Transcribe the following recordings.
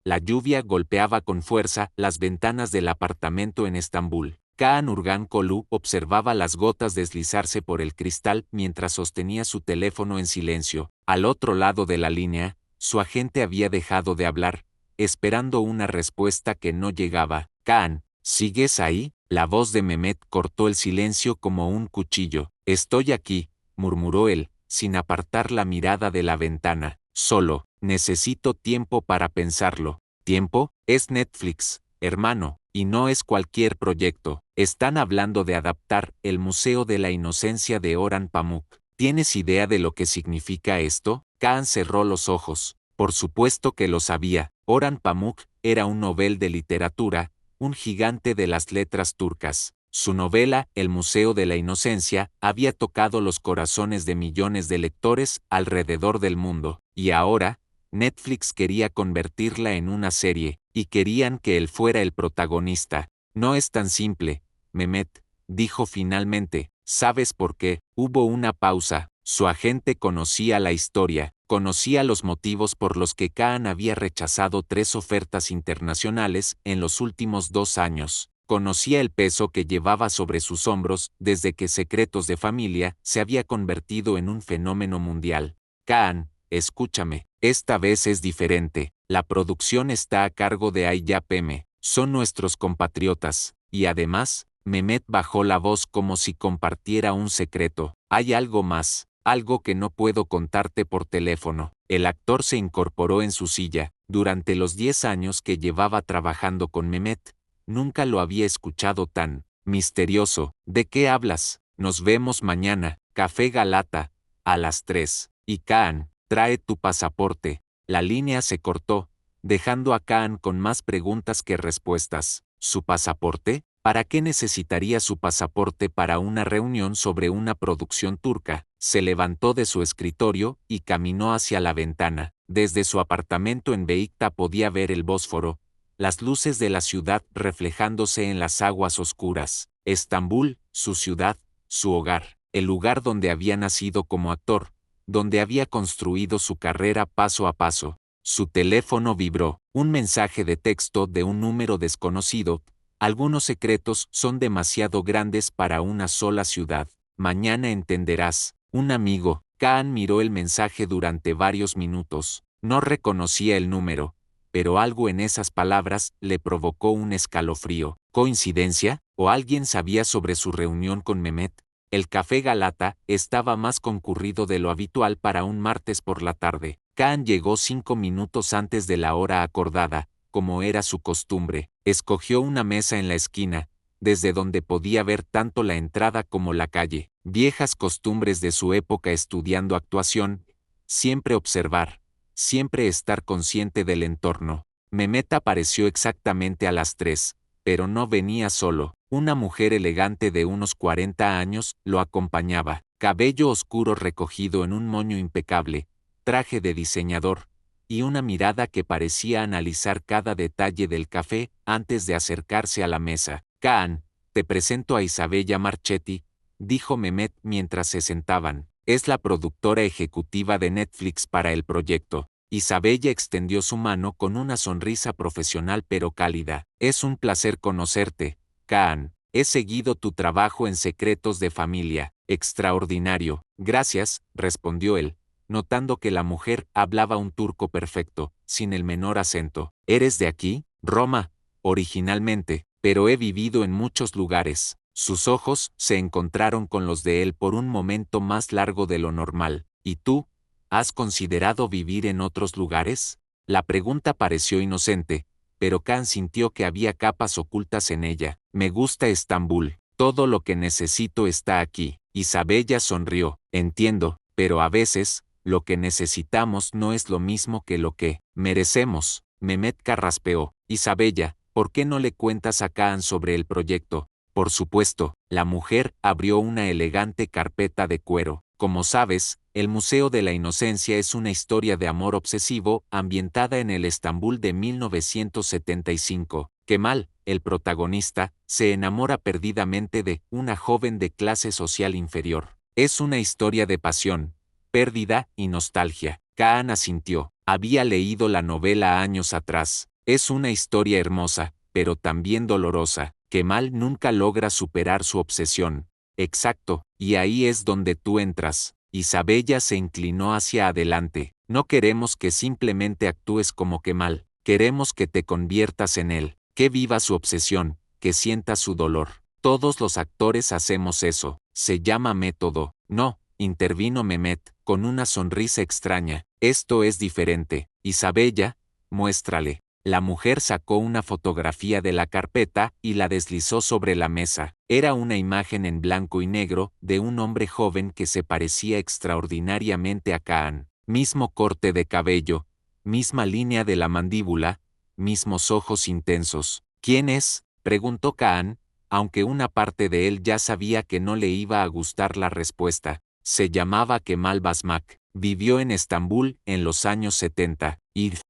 La lluvia golpeaba con fuerza las ventanas del apartamento en Estambul. Kaan Urgan-Kolu observaba las gotas deslizarse por el cristal mientras sostenía su teléfono en silencio. Al otro lado de la línea, su agente había dejado de hablar, esperando una respuesta que no llegaba. Kaan, ¿sigues ahí? La voz de Mehmet cortó el silencio como un cuchillo. Estoy aquí, murmuró él, sin apartar la mirada de la ventana. Solo, necesito tiempo para pensarlo. ¿Tiempo? Es Netflix, hermano, y no es cualquier proyecto. Están hablando de adaptar el Museo de la Inocencia de Orhan Pamuk. ¿Tienes idea de lo que significa esto? Kaan cerró los ojos. Por supuesto que lo sabía. Orhan Pamuk era un Nobel de literatura, un gigante de las letras turcas. Su novela, El Museo de la Inocencia, había tocado los corazones de millones de lectores alrededor del mundo, y ahora, Netflix quería convertirla en una serie, y querían que él fuera el protagonista. No es tan simple, Mehmet, dijo finalmente. ¿Sabes por qué? Hubo una pausa. Su agente conocía la historia, conocía los motivos por los que Kaan había rechazado 3 ofertas internacionales en los últimos 2 años. Conocía el peso que llevaba sobre sus hombros desde que Secretos de Familia se había convertido en un fenómeno mundial. Kaan, escúchame, esta vez es diferente. La producción está a cargo de IYPM. Son nuestros compatriotas, y además, Mehmet bajó la voz como si compartiera un secreto. Hay algo más, algo que no puedo contarte por teléfono. El actor se incorporó en su silla. Durante los 10 años que llevaba trabajando con Mehmet, nunca lo había escuchado tan misterioso. ¿De qué hablas? Nos vemos mañana, Café Galata, a las 3. Y Kaan, trae tu pasaporte. La línea se cortó, dejando a Kaan con más preguntas que respuestas. ¿Su pasaporte? ¿Para qué necesitaría su pasaporte para una reunión sobre una producción turca? Se levantó de su escritorio y caminó hacia la ventana. Desde su apartamento en Beikta podía ver el Bósforo, las luces de la ciudad reflejándose en las aguas oscuras. Estambul, su ciudad, su hogar, el lugar donde había nacido como actor, donde había construido su carrera paso a paso. Su teléfono vibró. Un mensaje de texto de un número desconocido. Algunos secretos son demasiado grandes para una sola ciudad. Mañana entenderás. Un amigo. Kaan miró el mensaje durante varios minutos. No reconocía el número, pero algo en esas palabras le provocó un escalofrío. ¿Coincidencia? ¿O alguien sabía sobre su reunión con Mehmet? El Café Galata estaba más concurrido de lo habitual para un martes por la tarde. Kaan llegó 5 minutos antes de la hora acordada, como era su costumbre. Escogió una mesa en la esquina, desde donde podía ver tanto la entrada como la calle. Viejas costumbres de su época estudiando actuación, siempre observar, siempre estar consciente del entorno. Mehmet apareció exactamente a las 3, pero no venía solo. Una mujer elegante de unos 40 años lo acompañaba. Cabello oscuro recogido en un moño impecable, traje de diseñador, y una mirada que parecía analizar cada detalle del café antes de acercarse a la mesa. Kaan, te presento a Isabella Marchetti, dijo Mehmet mientras se sentaban. Es la productora ejecutiva de Netflix para el proyecto. Isabella extendió su mano con una sonrisa profesional pero cálida. Es un placer conocerte, Kaan. He seguido tu trabajo en Secretos de Familia. Extraordinario. Gracias, respondió él, notando que la mujer hablaba un turco perfecto, sin el menor acento. ¿Eres de aquí? Roma, originalmente, pero he vivido en muchos lugares. Sus ojos se encontraron con los de él por un momento más largo de lo normal. ¿Y tú? ¿Has considerado vivir en otros lugares? La pregunta pareció inocente, pero Kaan sintió que había capas ocultas en ella. Me gusta Estambul. Todo lo que necesito está aquí. Isabella sonrió. Entiendo, pero a veces, lo que necesitamos no es lo mismo que lo que merecemos. Mehmet carraspeó. Isabella, ¿por qué no le cuentas a Kaan sobre el proyecto? Por supuesto, la mujer abrió una elegante carpeta de cuero. Como sabes, el Museo de la Inocencia es una historia de amor obsesivo ambientada en el Estambul de 1975. Kemal, el protagonista, se enamora perdidamente de una joven de clase social inferior. Es una historia de pasión, pérdida y nostalgia. Kaan asintió. Había leído la novela años atrás. Es una historia hermosa, pero también dolorosa. Kemal nunca logra superar su obsesión. Exacto, y ahí es donde tú entras. Isabella se inclinó hacia adelante. No queremos que simplemente actúes como Kemal, queremos que te conviertas en él, que viva su obsesión, que sientas su dolor. Todos los actores hacemos eso, se llama método. No, intervino Mehmet, con una sonrisa extraña. Esto es diferente. Isabella, muéstrale. La mujer sacó una fotografía de la carpeta y la deslizó sobre la mesa. Era una imagen en blanco y negro de un hombre joven que se parecía extraordinariamente a Kaan. Mismo corte de cabello, misma línea de la mandíbula, mismos ojos intensos. ¿Quién es?, preguntó Kaan, aunque una parte de él ya sabía que no le iba a gustar la respuesta. Se llamaba Kemal Basmak. Vivió en Estambul en los años 70.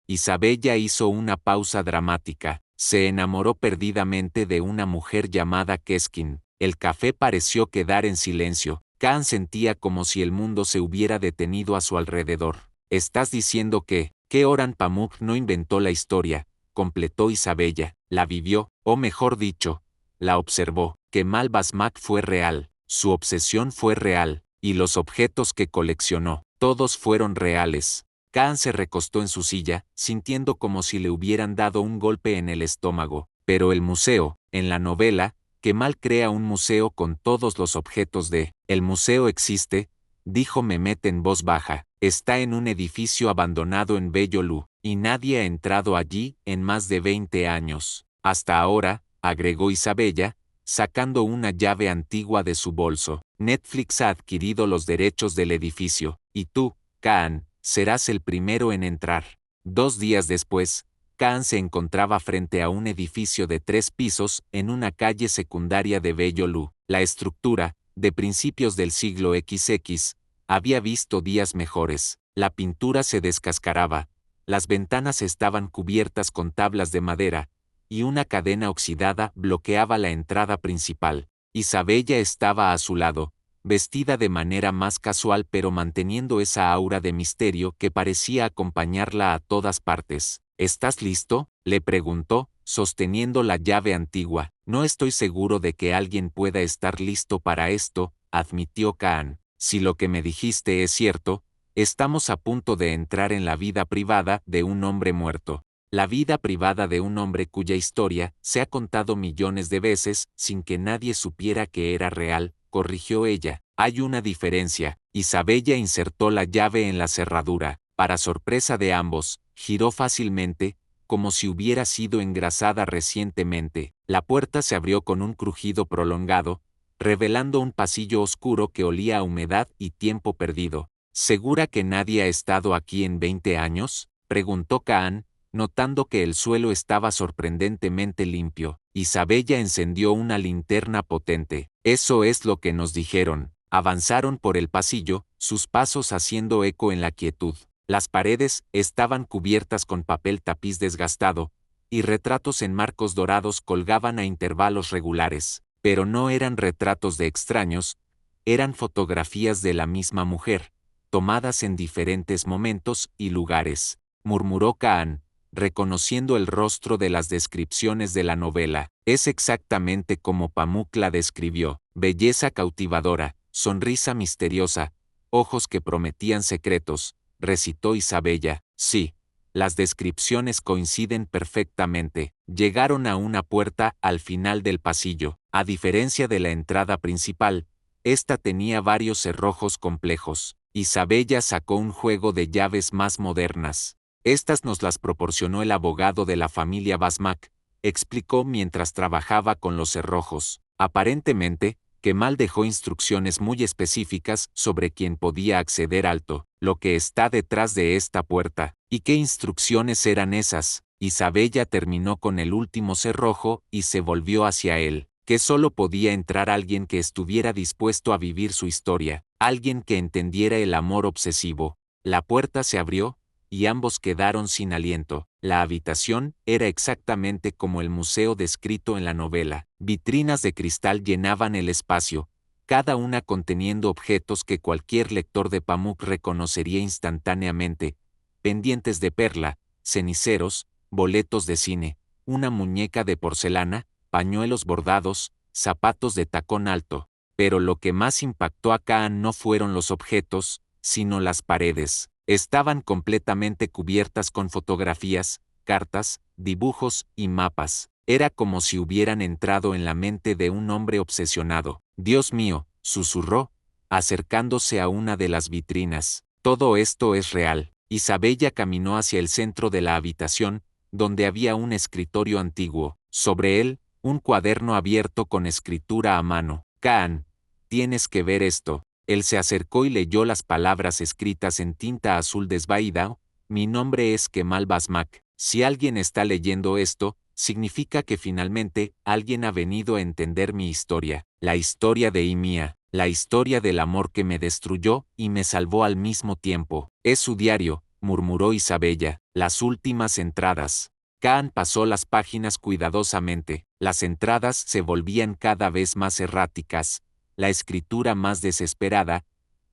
Isabella hizo una pausa dramática. Se enamoró perdidamente de una mujer llamada Keskin. El café pareció quedar en silencio. Kaan sentía como si el mundo se hubiera detenido a su alrededor. ¿Estás diciendo que Orhan Pamuk no inventó la historia?, completó Isabella. La vivió, o mejor dicho, la observó. Kemal Basmak fue real. Su obsesión fue real. Y los objetos que coleccionó, todos fueron reales. Kaan se recostó en su silla, sintiendo como si le hubieran dado un golpe en el estómago. Pero el museo, en la novela, Kemal crea un museo con todos los objetos de... El museo existe, dijo Mehmet en voz baja. Está en un edificio abandonado en Beyolu, y nadie ha entrado allí en más de 20 años. Hasta ahora, agregó Isabella, sacando una llave antigua de su bolso. Netflix ha adquirido los derechos del edificio, y tú, Kaan, serás el primero en entrar. 2 días después, Kaan se encontraba frente a un edificio de 3 pisos en una calle secundaria de Beyolu. La estructura, de principios del siglo XX, había visto días mejores. La pintura se descascaraba, las ventanas estaban cubiertas con tablas de madera, y una cadena oxidada bloqueaba la entrada principal. Isabella estaba a su lado, vestida de manera más casual pero manteniendo esa aura de misterio que parecía acompañarla a todas partes. ¿Estás listo?, le preguntó, sosteniendo la llave antigua. No estoy seguro de que alguien pueda estar listo para esto, admitió Kaan. Si lo que me dijiste es cierto, estamos a punto de entrar en la vida privada de un hombre muerto. La vida privada de un hombre cuya historia se ha contado millones de veces sin que nadie supiera que era real, corrigió ella. Hay una diferencia. Isabella insertó la llave en la cerradura. Para sorpresa de ambos, giró fácilmente, como si hubiera sido engrasada recientemente. La puerta se abrió con un crujido prolongado, revelando un pasillo oscuro que olía a humedad y tiempo perdido. ¿Segura que nadie ha estado aquí en 20 años?, preguntó Kaan, notando que el suelo estaba sorprendentemente limpio. Isabella encendió una linterna potente. Eso es lo que nos dijeron. Avanzaron por el pasillo, sus pasos haciendo eco en la quietud. Las paredes estaban cubiertas con papel tapiz desgastado, y retratos en marcos dorados colgaban a intervalos regulares. Pero no eran retratos de extraños, eran fotografías de la misma mujer, tomadas en diferentes momentos y lugares, murmuró Kaan, reconociendo el rostro de las descripciones de la novela. Es exactamente como Pamuk la describió: belleza cautivadora, sonrisa misteriosa, ojos que prometían secretos, recitó Isabella. Sí, las descripciones coinciden perfectamente. Llegaron a una puerta al final del pasillo. A diferencia de la entrada principal, esta tenía varios cerrojos complejos. Isabella sacó un juego de llaves más modernas. Estas nos las proporcionó el abogado de la familia Basmak, explicó mientras trabajaba con los cerrojos. Aparentemente, Kemal dejó instrucciones muy específicas sobre quién podía acceder al lo que está detrás de esta puerta. ¿Y qué instrucciones eran esas? Isabella terminó con el último cerrojo y se volvió hacia él. Que solo podía entrar alguien que estuviera dispuesto a vivir su historia, alguien que entendiera el amor obsesivo. La puerta se abrió, y ambos quedaron sin aliento. La habitación era exactamente como el museo descrito en la novela. Vitrinas de cristal llenaban el espacio, cada una conteniendo objetos que cualquier lector de Pamuk reconocería instantáneamente: pendientes de perla, ceniceros, boletos de cine, una muñeca de porcelana, pañuelos bordados, zapatos de tacón alto. Pero lo que más impactó a Kaan no fueron los objetos, sino las paredes. Estaban completamente cubiertas con fotografías, cartas, dibujos y mapas. Era como si hubieran entrado en la mente de un hombre obsesionado. «Dios mío», susurró, acercándose a una de las vitrinas. «Todo esto es real». Isabella caminó hacia el centro de la habitación, donde había un escritorio antiguo. Sobre él, un cuaderno abierto con escritura a mano. «Kaan, tienes que ver esto». Él se acercó y leyó las palabras escritas en tinta azul desvaída. «Mi nombre es Kemal Basmak. Si alguien está leyendo esto, significa que finalmente alguien ha venido a entender mi historia, la historia de Imia, la historia del amor que me destruyó y me salvó al mismo tiempo». «Es su diario», murmuró Isabella. «Las últimas entradas». Kaan pasó las páginas cuidadosamente. Las entradas se volvían cada vez más erráticas, la escritura más desesperada.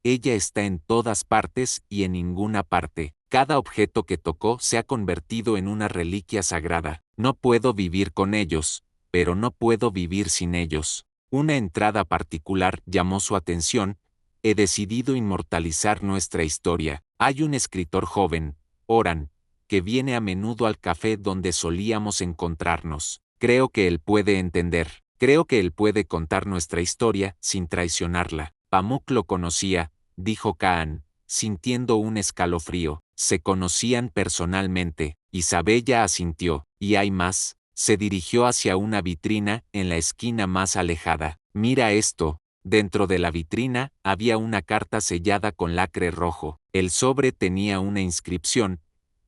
«Ella está en todas partes y en ninguna parte. Cada objeto que tocó se ha convertido en una reliquia sagrada. No puedo vivir con ellos, pero no puedo vivir sin ellos». Una entrada particular llamó su atención. «He decidido inmortalizar nuestra historia. Hay un escritor joven, Oran, que viene a menudo al café donde solíamos encontrarnos. Creo que él puede entender. Creo que él puede contar nuestra historia sin traicionarla». «Pamuk lo conocía», dijo Kaan, sintiendo un escalofrío. «Se conocían personalmente». Isabella asintió. «¿Y hay más?». Se dirigió hacia una vitrina en la esquina más alejada. «Mira esto». Dentro de la vitrina había una carta sellada con lacre rojo. El sobre tenía una inscripción: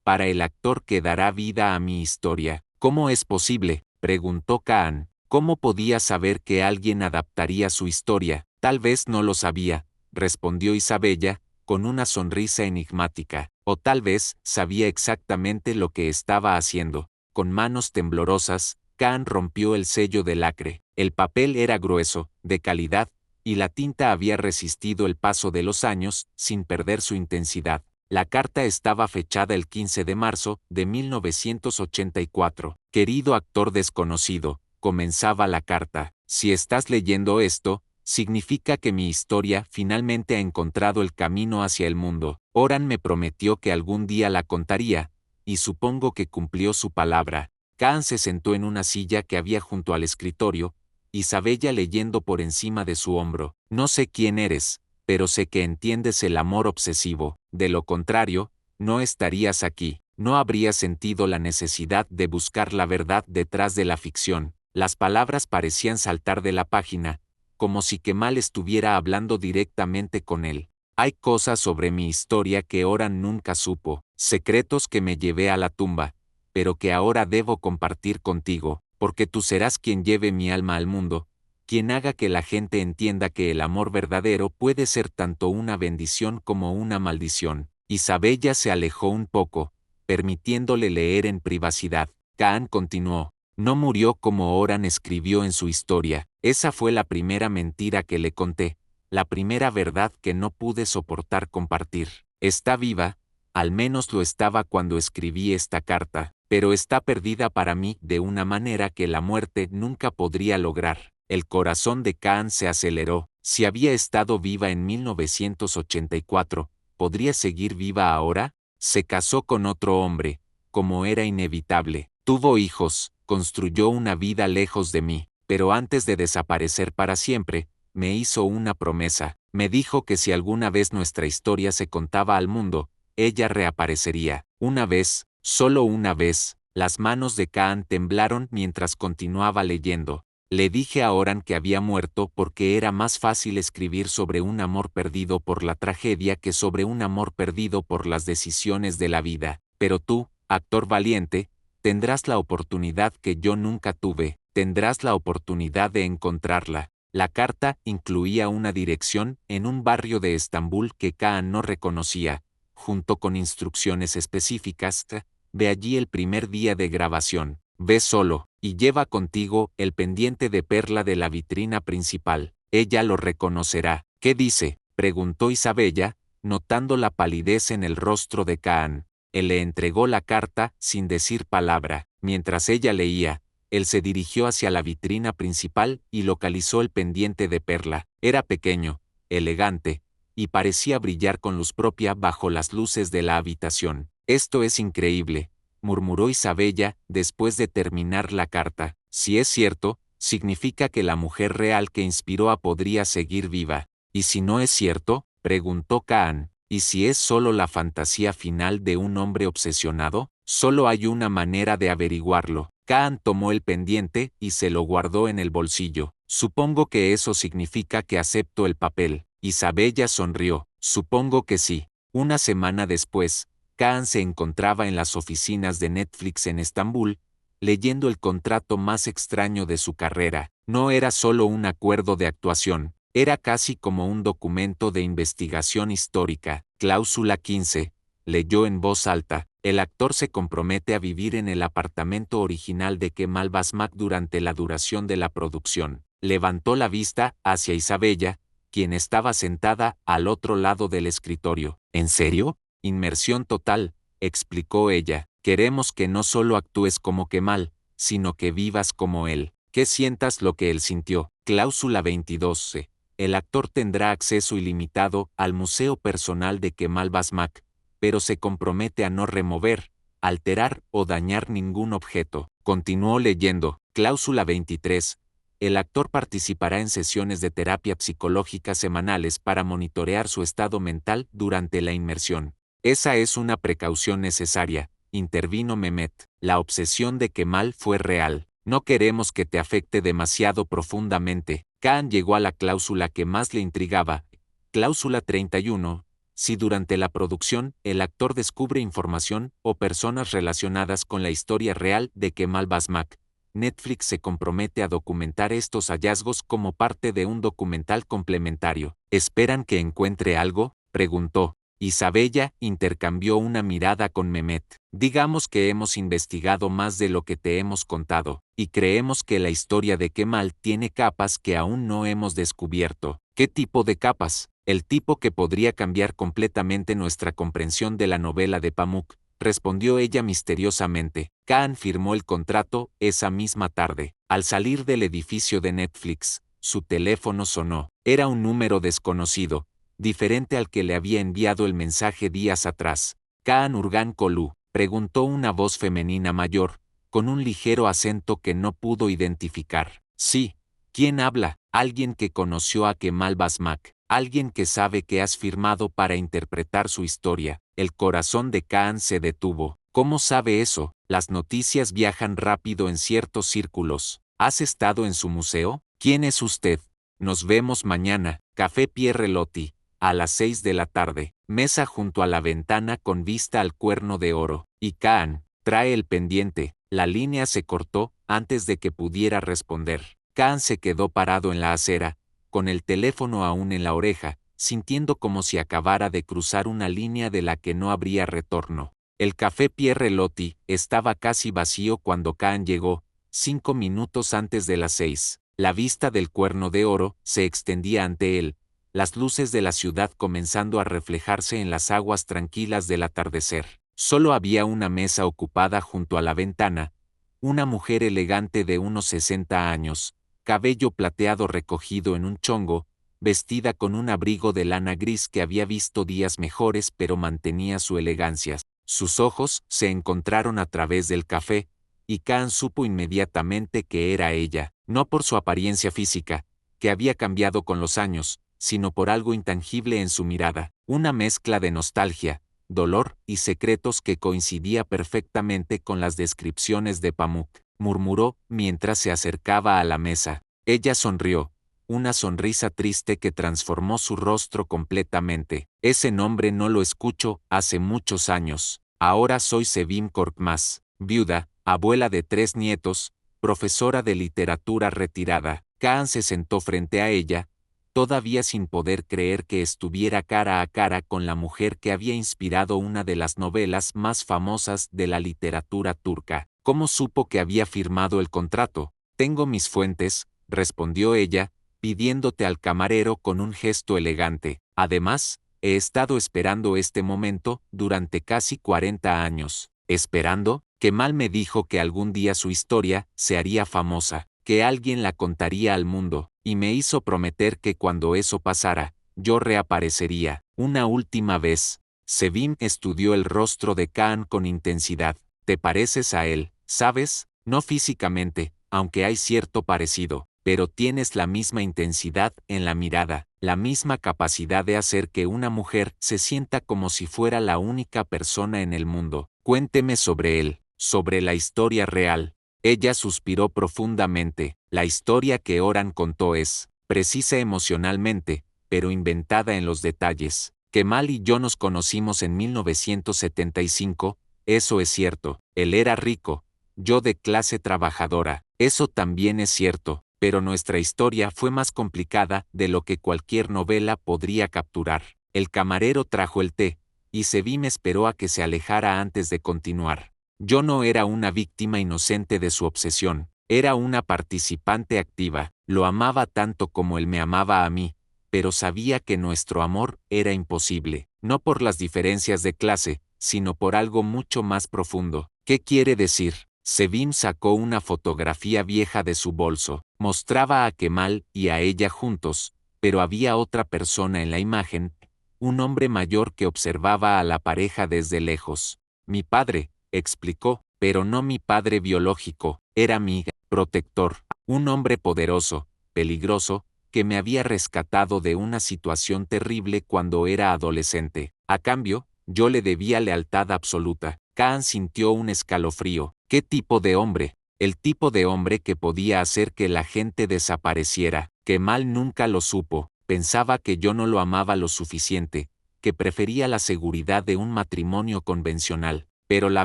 «Para el actor que dará vida a mi historia». «¿Cómo es posible?», preguntó Kaan. «¿Cómo podía saber que alguien adaptaría su historia?». «Tal vez no lo sabía», respondió Isabella, con una sonrisa enigmática. «O tal vez sabía exactamente lo que estaba haciendo». Con manos temblorosas, Kaan rompió el sello de lacre. El papel era grueso, de calidad, y la tinta había resistido el paso de los años sin perder su intensidad. La carta estaba fechada el 15 de marzo de 1984. «Querido actor desconocido», comenzaba la carta, «si estás leyendo esto, significa que mi historia finalmente ha encontrado el camino hacia el mundo. Oran me prometió que algún día la contaría, y supongo que cumplió su palabra». Kaan se sentó en una silla que había junto al escritorio, Isabella leyendo por encima de su hombro. «No sé quién eres, pero sé que entiendes el amor obsesivo. De lo contrario, no estarías aquí. No habrías sentido la necesidad de buscar la verdad detrás de la ficción». Las palabras parecían saltar de la página, como si Kemal estuviera hablando directamente con él. «Hay cosas sobre mi historia que Oran nunca supo, secretos que me llevé a la tumba, pero que ahora debo compartir contigo, porque tú serás quien lleve mi alma al mundo, quien haga que la gente entienda que el amor verdadero puede ser tanto una bendición como una maldición». Isabella se alejó un poco, permitiéndole leer en privacidad. Kaan continuó: «No murió como Oran escribió en su historia. Esa fue la primera mentira que le conté, la primera verdad que no pude soportar compartir. Está viva, al menos lo estaba cuando escribí esta carta, pero está perdida para mí de una manera que la muerte nunca podría lograr». El corazón de Kaan se aceleró. Si había estado viva en 1984, ¿podría seguir viva ahora? Se casó con otro hombre, como era inevitable. Tuvo hijos, construyó una vida lejos de mí, pero antes de desaparecer para siempre, me hizo una promesa. Me dijo que si alguna vez nuestra historia se contaba al mundo, ella reaparecería. Una vez, solo una vez. Las manos de Kaan temblaron mientras continuaba leyendo. «Le dije a Oran que había muerto porque era más fácil escribir sobre un amor perdido por la tragedia que sobre un amor perdido por las decisiones de la vida. Pero tú, actor valiente, tendrás la oportunidad que yo nunca tuve, tendrás la oportunidad de encontrarla». La carta incluía una dirección en un barrio de Estambul que Kaan no reconocía, junto con instrucciones específicas. «Ve allí el primer día de grabación. Ve solo, y lleva contigo el pendiente de perla de la vitrina principal. Ella lo reconocerá». «¿Qué dice?», preguntó Isabella, notando la palidez en el rostro de Kaan. Él le entregó la carta sin decir palabra. Mientras ella leía, él se dirigió hacia la vitrina principal y localizó el pendiente de perla. Era pequeño, elegante, y parecía brillar con luz propia bajo las luces de la habitación. «Esto es increíble», murmuró Isabella después de terminar la carta. «Si es cierto, significa que la mujer real que inspiró a podría seguir viva. ¿Y si no es cierto?», preguntó Kaan. «¿Y si es solo la fantasía final de un hombre obsesionado? Solo hay una manera de averiguarlo». Kaan tomó el pendiente y se lo guardó en el bolsillo. «Supongo que eso significa que acepto el papel». Isabella sonrió. «Supongo que sí». Una semana después, Kaan se encontraba en las oficinas de Netflix en Estambul, leyendo el contrato más extraño de su carrera. No era solo un acuerdo de actuación, era casi como un documento de investigación histórica. Cláusula 15. Leyó en voz alta. El actor se compromete a vivir en el apartamento original de Kemal Basmak durante la duración de la producción. Levantó la vista hacia Isabella, quien estaba sentada al otro lado del escritorio. ¿En serio? Inmersión total, explicó ella. Queremos que no solo actúes como Kemal, sino que vivas como él, que sientas lo que él sintió. Cláusula 22. El actor tendrá acceso ilimitado al museo personal de Kemal Basmak, pero se compromete a no remover, alterar o dañar ningún objeto. Continuó leyendo. Cláusula 23. El actor participará en sesiones de terapia psicológica semanales para monitorear su estado mental durante la inmersión. Esa es una precaución necesaria, intervino Mehmet. La obsesión de Kemal fue real. No queremos que te afecte demasiado profundamente. Kaan llegó a la cláusula que más le intrigaba. Cláusula 31. Si durante la producción el actor descubre información o personas relacionadas con la historia real de Kemal Basmak, Netflix se compromete a documentar estos hallazgos como parte de un documental complementario. ¿Esperan que encuentre algo?, preguntó. Isabella intercambió una mirada con Mehmet. Digamos que hemos investigado más de lo que te hemos contado, y creemos que la historia de Kemal tiene capas que aún no hemos descubierto. ¿Qué tipo de capas? El tipo que podría cambiar completamente nuestra comprensión de la novela de Pamuk, respondió ella misteriosamente. Kaan firmó el contrato esa misma tarde. Al salir del edificio de Netflix, su teléfono sonó. Era un número desconocido, diferente al que le había enviado el mensaje días atrás. «Kaan Urgan Kolu», preguntó una voz femenina mayor, con un ligero acento que no pudo identificar. «Sí, ¿quién habla?». «Alguien que conoció a Kemal Basmak, alguien que sabe que has firmado para interpretar su historia». El corazón de Kaan se detuvo. «¿Cómo sabe eso?». «Las noticias viajan rápido en ciertos círculos». «¿Has estado en su museo?». «¿Quién es usted?». «Nos vemos mañana». Café Pierre Lotti, a las 6 de la tarde. Mesa junto a la ventana con vista al Cuerno de Oro. Y Kaan, trae el pendiente. La línea se cortó antes de que pudiera responder. Kaan se quedó parado en la acera, con el teléfono aún en la oreja, sintiendo como si acabara de cruzar una línea de la que no habría retorno. El Café Pierre Lotti estaba casi vacío cuando Kaan llegó, 5 minutos antes de las 6. La vista del Cuerno de Oro se extendía ante él, las luces de la ciudad comenzando a reflejarse en las aguas tranquilas del atardecer. Solo había una mesa ocupada junto a la ventana, una mujer elegante de unos 60 años, cabello plateado recogido en un chongo, vestida con un abrigo de lana gris que había visto días mejores pero mantenía su elegancia. Sus ojos se encontraron a través del café, y Kaan supo inmediatamente que era ella, no por su apariencia física, que había cambiado con los años, sino por algo intangible en su mirada, una mezcla de nostalgia, dolor y secretos que coincidía perfectamente con las descripciones de Pamuk. Murmuró mientras se acercaba a la mesa. Ella sonrió, una sonrisa triste que transformó su rostro completamente. «Ese nombre no lo escucho hace muchos años. Ahora soy Sevim Korkmaz, viuda, abuela de 3 nietos, profesora de literatura retirada». Kaan se sentó frente a ella, todavía sin poder creer que estuviera cara a cara con la mujer que había inspirado una de las novelas más famosas de la literatura turca. «¿Cómo supo que había firmado el contrato?». «Tengo mis fuentes», respondió ella, pidiéndote al camarero con un gesto elegante. «Además, he estado esperando este momento durante casi 40 años. Esperando, Kemal me dijo que algún día su historia se haría famosa, que alguien la contaría al mundo, y me hizo prometer que cuando eso pasara, yo reaparecería, una última vez. Sevim estudió el rostro de Kaan con intensidad. Te pareces a él, ¿sabes? No físicamente, aunque hay cierto parecido, pero tienes la misma intensidad en la mirada, la misma capacidad de hacer que una mujer se sienta como si fuera la única persona en el mundo. Cuénteme sobre él, sobre la historia real. Ella suspiró profundamente. La historia que Oran contó es precisa emocionalmente, pero inventada en los detalles. Kemal y yo nos conocimos en 1975, eso es cierto. Él era rico, yo de clase trabajadora, eso también es cierto, pero nuestra historia fue más complicada de lo que cualquier novela podría capturar. El camarero trajo el té, y Sevim esperó a que se alejara antes de continuar. Yo no era una víctima inocente de su obsesión, era una participante activa, lo amaba tanto como él me amaba a mí, pero sabía que nuestro amor era imposible, no por las diferencias de clase, sino por algo mucho más profundo. ¿Qué quiere decir? Sevim sacó una fotografía vieja de su bolso, mostraba a Kemal y a ella juntos, pero había otra persona en la imagen, un hombre mayor que observaba a la pareja desde lejos. Mi padre, explicó, pero no mi padre biológico, era mi protector, un hombre poderoso, peligroso, que me había rescatado de una situación terrible cuando era adolescente. A cambio, yo le debía lealtad absoluta. Kaan sintió un escalofrío. ¿Qué tipo de hombre? El tipo de hombre que podía hacer que la gente desapareciera. Kemal nunca lo supo. Pensaba que yo no lo amaba lo suficiente, que prefería la seguridad de un matrimonio convencional. Pero la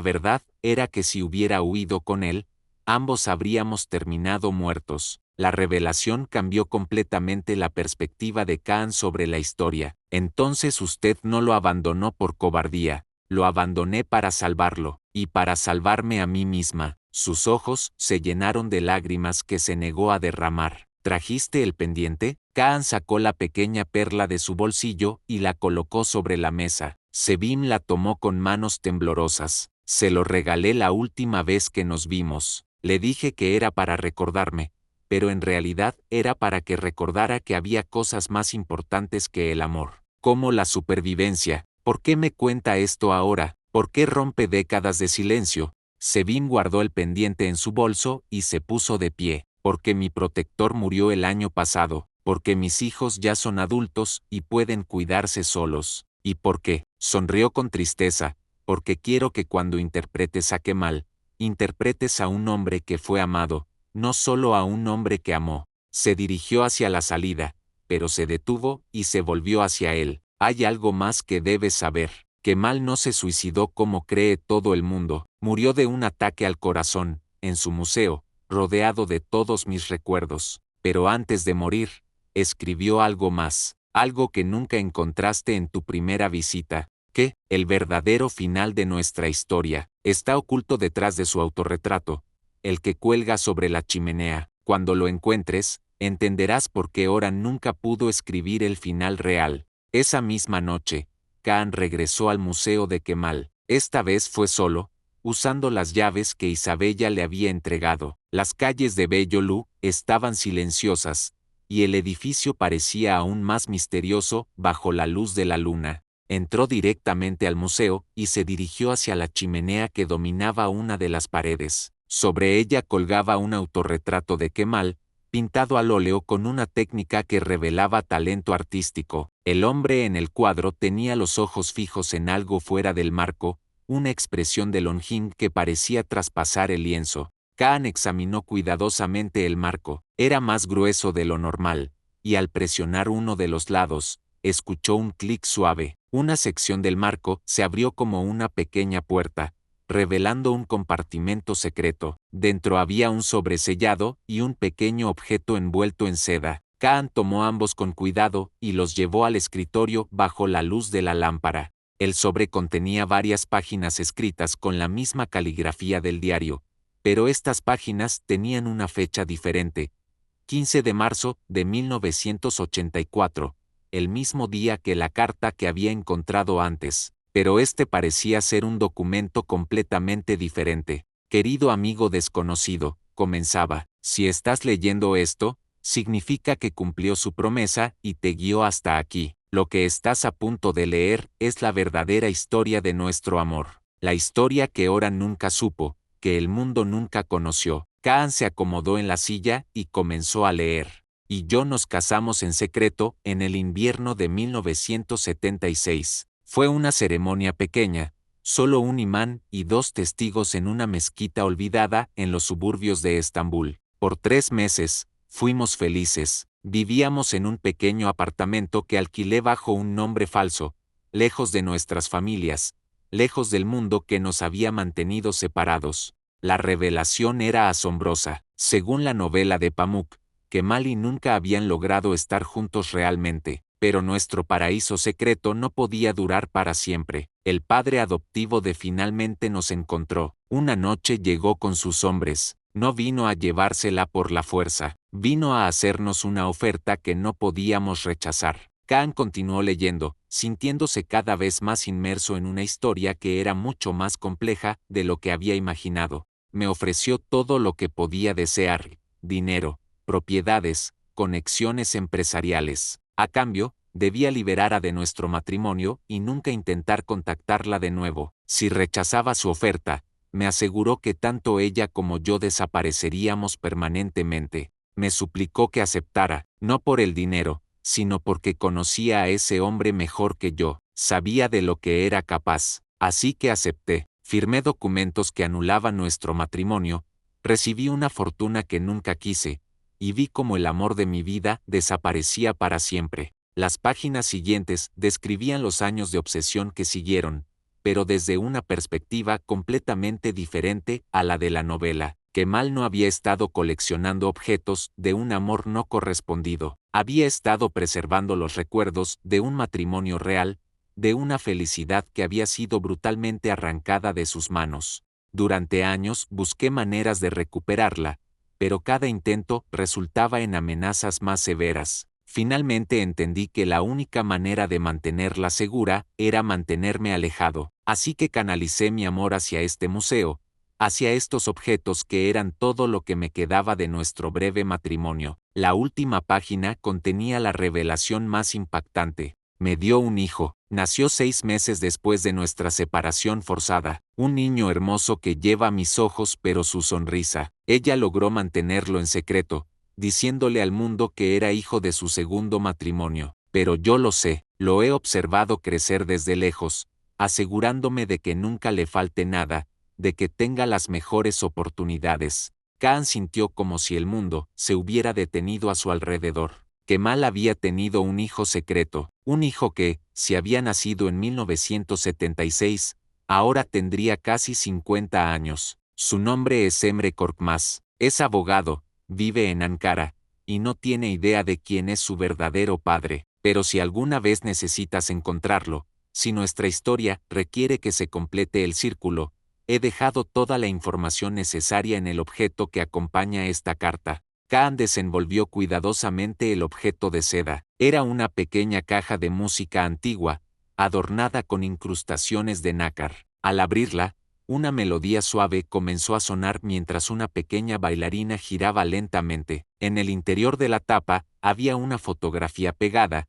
verdad era que si hubiera huido con él, ambos habríamos terminado muertos. La revelación cambió completamente la perspectiva de Kaan sobre la historia. Entonces usted no lo abandonó por cobardía, lo abandoné para salvarlo, y para salvarme a mí misma. Sus ojos se llenaron de lágrimas que se negó a derramar. ¿Trajiste el pendiente? Kaan sacó la pequeña perla de su bolsillo y la colocó sobre la mesa. Sevim la tomó con manos temblorosas. Se lo regalé la última vez que nos vimos. Le dije que era para recordarme, pero en realidad era para que recordara que había cosas más importantes que el amor, como la supervivencia. ¿Por qué me cuenta esto ahora? ¿Por qué rompe décadas de silencio? Sevim guardó el pendiente en su bolso y se puso de pie. Porque mi protector murió el año pasado, porque mis hijos ya son adultos y pueden cuidarse solos, y porque, sonrió con tristeza, porque quiero que cuando interpretes a Kemal, interpretes a un hombre que fue amado, no solo a un hombre que amó. Se dirigió hacia la salida, pero se detuvo y se volvió hacia él. Hay algo más que debes saber. Kemal no se suicidó como cree todo el mundo, murió de un ataque al corazón, en su museo, rodeado de todos mis recuerdos. Pero antes de morir, escribió algo más, algo que nunca encontraste en tu primera visita, que, el verdadero final de nuestra historia, está oculto detrás de su autorretrato, el que cuelga sobre la chimenea. Cuando lo encuentres, entenderás por qué Oran nunca pudo escribir el final real. Esa misma noche, Kaan regresó al museo de Kemal. Esta vez fue solo, usando las llaves que Isabella le había entregado. Las calles de Beyolu estaban silenciosas, y el edificio parecía aún más misterioso bajo la luz de la luna. Entró directamente al museo y se dirigió hacia la chimenea que dominaba una de las paredes. Sobre ella colgaba un autorretrato de Kemal, pintado al óleo con una técnica que revelaba talento artístico. El hombre en el cuadro tenía los ojos fijos en algo fuera del marco, una expresión de Longin que parecía traspasar el lienzo. Kaan examinó cuidadosamente el marco, era más grueso de lo normal, y al presionar uno de los lados, escuchó un clic suave. Una sección del marco se abrió como una pequeña puerta, revelando un compartimento secreto. Dentro había un sobresellado y un pequeño objeto envuelto en seda. Kaan tomó ambos con cuidado y los llevó al escritorio bajo la luz de la lámpara. El sobre contenía varias páginas escritas con la misma caligrafía del diario, pero estas páginas tenían una fecha diferente. 15 de marzo de 1984. el mismo día que la carta que había encontrado antes, pero este parecía ser un documento completamente diferente. Querido amigo desconocido, comenzaba, si estás leyendo esto, significa que cumplió su promesa y te guió hasta aquí. Lo que estás a punto de leer es la verdadera historia de nuestro amor. La historia que Ora nunca supo, que el mundo nunca conoció. Kaan se acomodó en la silla y comenzó a leer. Y yo nos casamos en secreto en el invierno de 1976. Fue una ceremonia pequeña, solo un imán y 2 testigos en una mezquita olvidada en los suburbios de Estambul. Por 3 meses, fuimos felices. Vivíamos en un pequeño apartamento que alquilé bajo un nombre falso, lejos de nuestras familias, lejos del mundo que nos había mantenido separados. La revelación era asombrosa. Según la novela de Pamuk, Kemal y nunca habían logrado estar juntos realmente, pero nuestro paraíso secreto no podía durar para siempre. El padre adoptivo de finalmente nos encontró. Una noche llegó con sus hombres. No vino a llevársela por la fuerza, vino a hacernos una oferta que no podíamos rechazar. Kaan continuó leyendo, sintiéndose cada vez más inmerso en una historia que era mucho más compleja de lo que había imaginado. Me ofreció todo lo que podía desear: dinero, propiedades, conexiones empresariales. A cambio, debía liberarla de nuestro matrimonio y nunca intentar contactarla de nuevo. Si rechazaba su oferta, me aseguró que tanto ella como yo desapareceríamos permanentemente. Me suplicó que aceptara, no por el dinero, sino porque conocía a ese hombre mejor que yo, sabía de lo que era capaz. Así que acepté. Firmé documentos que anulaban nuestro matrimonio, recibí una fortuna que nunca quise, y vi cómo el amor de mi vida desaparecía para siempre. Las páginas siguientes describían los años de obsesión que siguieron, pero desde una perspectiva completamente diferente a la de la novela. Kemal no había estado coleccionando objetos de un amor no correspondido, había estado preservando los recuerdos de un matrimonio real, de una felicidad que había sido brutalmente arrancada de sus manos. Durante años busqué maneras de recuperarla, pero cada intento resultaba en amenazas más severas. Finalmente entendí que la única manera de mantenerla segura era mantenerme alejado, así que canalicé mi amor hacia este museo, hacia estos objetos que eran todo lo que me quedaba de nuestro breve matrimonio. La última página contenía la revelación más impactante. Me dio un hijo. Nació 6 meses después de nuestra separación forzada. Un niño hermoso que lleva mis ojos pero su sonrisa. Ella logró mantenerlo en secreto, diciéndole al mundo que era hijo de su segundo matrimonio. Pero yo lo sé, lo he observado crecer desde lejos, asegurándome de que nunca le falte nada, de que tenga las mejores oportunidades. Kaan sintió como si el mundo se hubiera detenido a su alrededor. Kemal había tenido un hijo secreto, un hijo que, si había nacido en 1976, ahora tendría casi 50 años. Su nombre es Emre Korkmaz, es abogado, vive en Ankara, y no tiene idea de quién es su verdadero padre, pero si alguna vez necesitas encontrarlo, si nuestra historia requiere que se complete el círculo, he dejado toda la información necesaria en el objeto que acompaña esta carta. Kaan desenvolvió cuidadosamente el objeto de seda. Era una pequeña caja de música antigua, adornada con incrustaciones de nácar. Al abrirla, una melodía suave comenzó a sonar mientras una pequeña bailarina giraba lentamente. En el interior de la tapa había una fotografía pegada,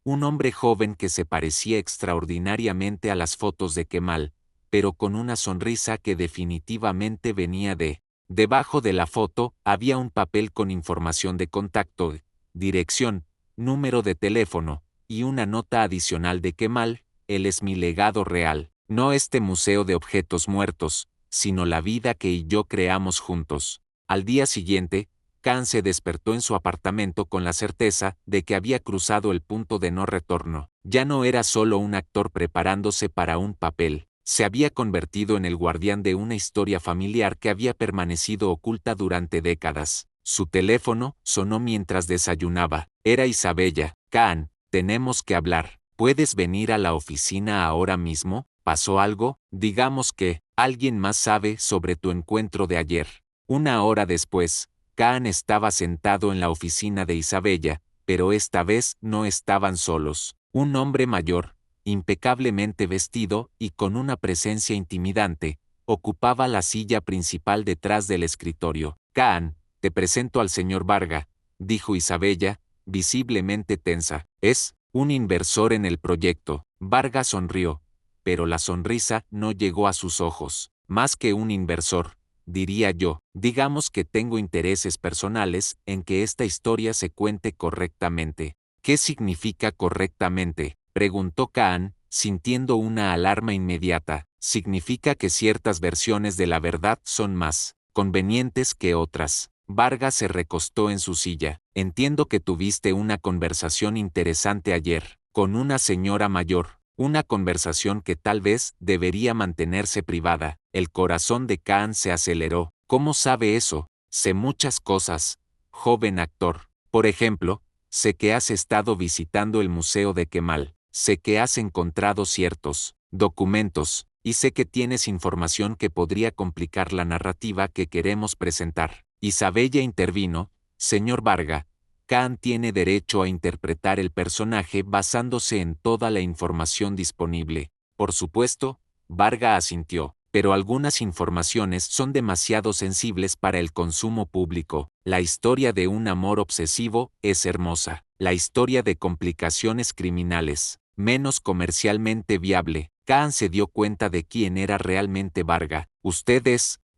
un hombre joven que se parecía extraordinariamente a las fotos de Kemal, pero con una sonrisa que definitivamente venía de... Debajo de la foto había un papel con información de contacto, dirección, número de teléfono, y una nota adicional de Kemal: él es mi legado real, no este museo de objetos muertos, sino la vida que yo creamos juntos. Al día siguiente, Kaan se despertó en su apartamento con la certeza de que había cruzado el punto de no retorno. Ya no era solo un actor preparándose para un papel. Se había convertido en el guardián de una historia familiar que había permanecido oculta durante décadas. Su teléfono sonó mientras desayunaba. Era Isabella. Kaan, tenemos que hablar. ¿Puedes venir a la oficina ahora mismo? ¿Pasó algo? Digamos que alguien más sabe sobre tu encuentro de ayer. 1 hora después, Kaan estaba sentado en la oficina de Isabella, pero esta vez no estaban solos. Un hombre mayor, impecablemente vestido y con una presencia intimidante, ocupaba la silla principal detrás del escritorio. Kaan, te presento al señor Varga, dijo Isabella, visiblemente tensa. Es un inversor en el proyecto. Varga sonrió, pero la sonrisa no llegó a sus ojos. Más que un inversor, diría yo, digamos que tengo intereses personales en que esta historia se cuente correctamente. ¿Qué significa correctamente?, preguntó Kaan, sintiendo una alarma inmediata. Significa que ciertas versiones de la verdad son más convenientes que otras. Vargas se recostó en su silla. Entiendo que tuviste una conversación interesante ayer, con una señora mayor. Una conversación que tal vez debería mantenerse privada. El corazón de Kaan se aceleró. ¿Cómo sabe eso? Sé muchas cosas, joven actor. Por ejemplo, sé que has estado visitando el Museo de Kemal. Sé que has encontrado ciertos documentos, y sé que tienes información que podría complicar la narrativa que queremos presentar. Isabella intervino. Señor Varga, Kaan tiene derecho a interpretar el personaje basándose en toda la información disponible. Por supuesto, Varga asintió, pero algunas informaciones son demasiado sensibles para el consumo público. La historia de un amor obsesivo es hermosa. La historia de complicaciones criminales, menos comercialmente viable. Kaan se dio cuenta de quién era realmente Varga.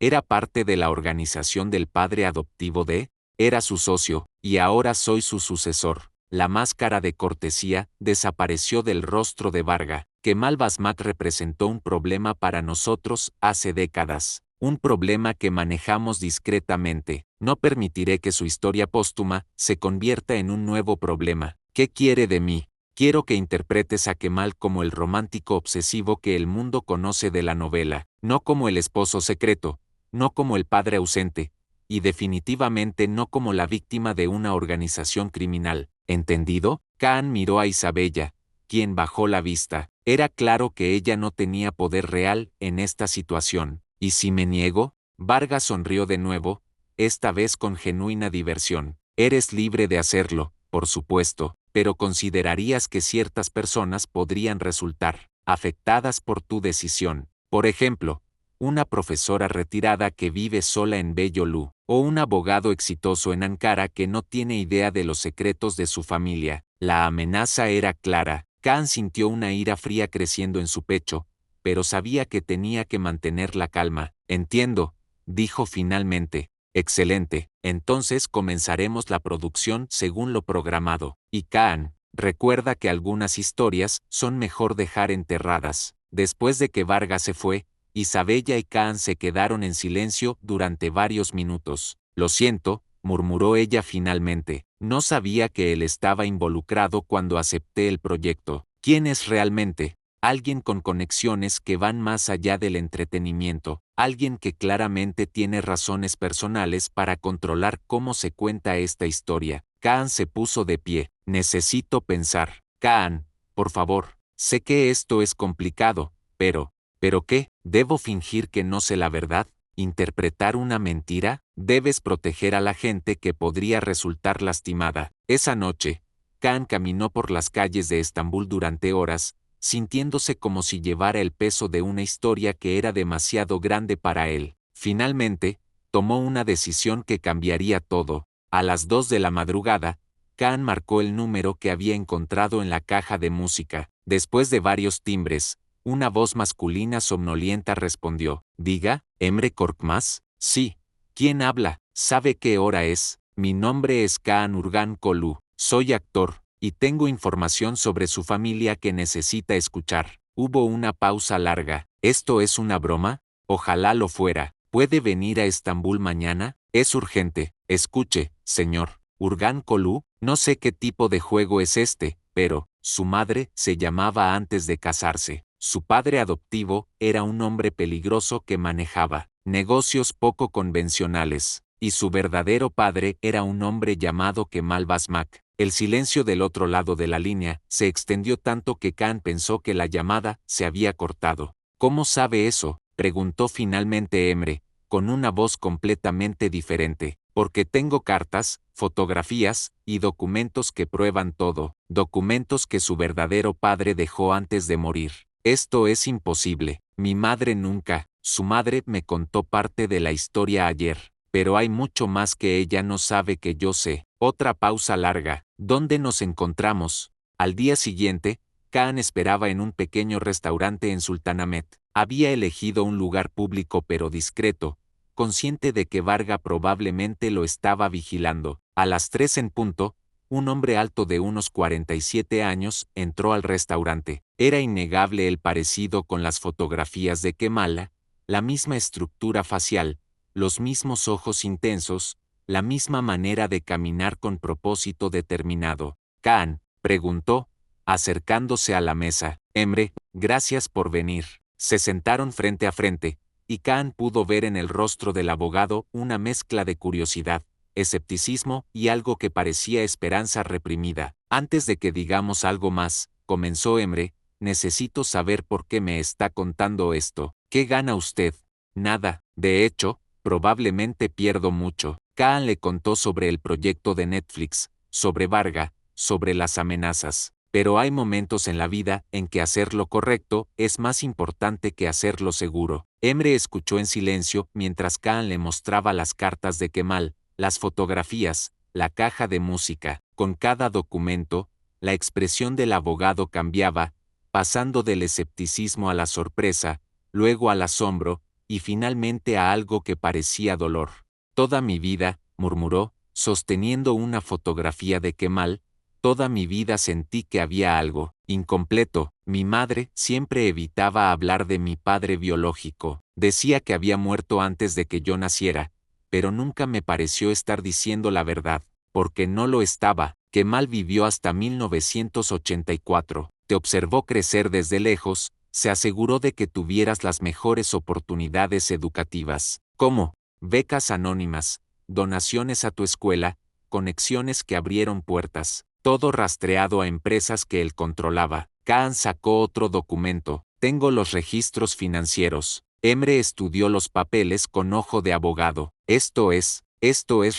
Era parte de la organización del padre adoptivo de... Era su socio, y ahora soy su sucesor. La máscara de cortesía desapareció del rostro de Varga. Kemal Basmak representó un problema para nosotros hace décadas. Un problema que manejamos discretamente. No permitiré que su historia póstuma se convierta en un nuevo problema. ¿Qué quiere de mí? Quiero que interpretes a Kemal como el romántico obsesivo que el mundo conoce de la novela, no como el esposo secreto, no como el padre ausente, y definitivamente no como la víctima de una organización criminal. ¿Entendido? Kaan miró a Isabella, quien bajó la vista. Era claro que ella no tenía poder real en esta situación. ¿Y si me niego? Vargas sonrió de nuevo, esta vez con genuina diversión. Eres libre de hacerlo, por supuesto, pero considerarías que ciertas personas podrían resultar afectadas por tu decisión. Por ejemplo, una profesora retirada que vive sola en Beyolu, o un abogado exitoso en Ankara que no tiene idea de los secretos de su familia. La amenaza era clara. Kaan sintió una ira fría creciendo en su pecho, pero sabía que tenía que mantener la calma. Entiendo, dijo finalmente. Excelente, entonces comenzaremos la producción según lo programado. Y Kaan, recuerda que algunas historias son mejor dejar enterradas. Después de que Vargas se fue, Isabella y Kaan se quedaron en silencio durante varios minutos. Lo siento, murmuró ella finalmente. No sabía que él estaba involucrado cuando acepté el proyecto. ¿Quién es realmente? Alguien con conexiones que van más allá del entretenimiento. Alguien que claramente tiene razones personales para controlar cómo se cuenta esta historia. Kaan se puso de pie. Necesito pensar. Kaan, por favor. Sé que esto es complicado, pero... ¿Pero qué? ¿Debo fingir que no sé la verdad? ¿Interpretar una mentira? Debes proteger a la gente que podría resultar lastimada. Esa noche, Kaan caminó por las calles de Estambul durante horas, sintiéndose como si llevara el peso de una historia que era demasiado grande para él. Finalmente, tomó una decisión que cambiaría todo. A las 2 de la madrugada, Kaan marcó el número que había encontrado en la caja de música. Después de varios timbres, una voz masculina somnolienta respondió. Diga, ¿Emre Korkmaz? Sí. ¿Quién habla? ¿Sabe qué hora es? Mi nombre es Kaan Urgan Kolu. Soy actor, y tengo información sobre su familia que necesita escuchar. Hubo una pausa larga. ¿Esto es una broma? Ojalá lo fuera. ¿Puede venir a Estambul mañana? Es urgente. Escuche, señor. Urgan Kolu, no sé qué tipo de juego es este, pero su madre se llamaba antes de casarse. Su padre adoptivo era un hombre peligroso que manejaba negocios poco convencionales, y su verdadero padre era un hombre llamado Kemal Basmak. El silencio del otro lado de la línea se extendió tanto que Kaan pensó que la llamada se había cortado. ¿Cómo sabe eso?, preguntó finalmente Emre, con una voz completamente diferente. Porque tengo cartas, fotografías y documentos que prueban todo, documentos que su verdadero padre dejó antes de morir. Esto es imposible. Mi madre nunca. Su madre me contó parte de la historia ayer, pero hay mucho más que ella no sabe que yo sé. Otra pausa larga. ¿Dónde nos encontramos? Al día siguiente, Kaan esperaba en un pequeño restaurante en Sultanahmet. Había elegido un lugar público pero discreto, consciente de que Varga probablemente lo estaba vigilando. A las 3 en punto, un hombre alto de unos 47 años entró al restaurante. Era innegable el parecido con las fotografías de Kemala, la misma estructura facial, los mismos ojos intensos, la misma manera de caminar con propósito determinado. Kaan, preguntó, acercándose a la mesa. Emre, gracias por venir. Se sentaron frente a frente, y Kaan pudo ver en el rostro del abogado una mezcla de curiosidad, escepticismo y algo que parecía esperanza reprimida. Antes de que digamos algo más, comenzó Emre, necesito saber por qué me está contando esto. ¿Qué gana usted? Nada. De hecho, probablemente pierdo mucho. Kaan le contó sobre el proyecto de Netflix, sobre Varga, sobre las amenazas. Pero hay momentos en la vida en que hacer lo correcto es más importante que hacerlo seguro. Emre escuchó en silencio mientras Kaan le mostraba las cartas de Kemal, las fotografías, la caja de música. Con cada documento, la expresión del abogado cambiaba, pasando del escepticismo a la sorpresa, luego al asombro, y finalmente a algo que parecía dolor. Toda mi vida, murmuró, sosteniendo una fotografía de Kemal, toda mi vida sentí que había algo incompleto. Mi madre siempre evitaba hablar de mi padre biológico. Decía que había muerto antes de que yo naciera, pero nunca me pareció estar diciendo la verdad, porque no lo estaba. Kemal vivió hasta 1984. Te observó crecer desde lejos, se aseguró de que tuvieras las mejores oportunidades educativas. ¿Cómo? Becas anónimas, donaciones a tu escuela, conexiones que abrieron puertas. Todo rastreado a empresas que él controlaba. Kaan sacó otro documento. Tengo los registros financieros. Emre estudió los papeles con ojo de abogado. Esto es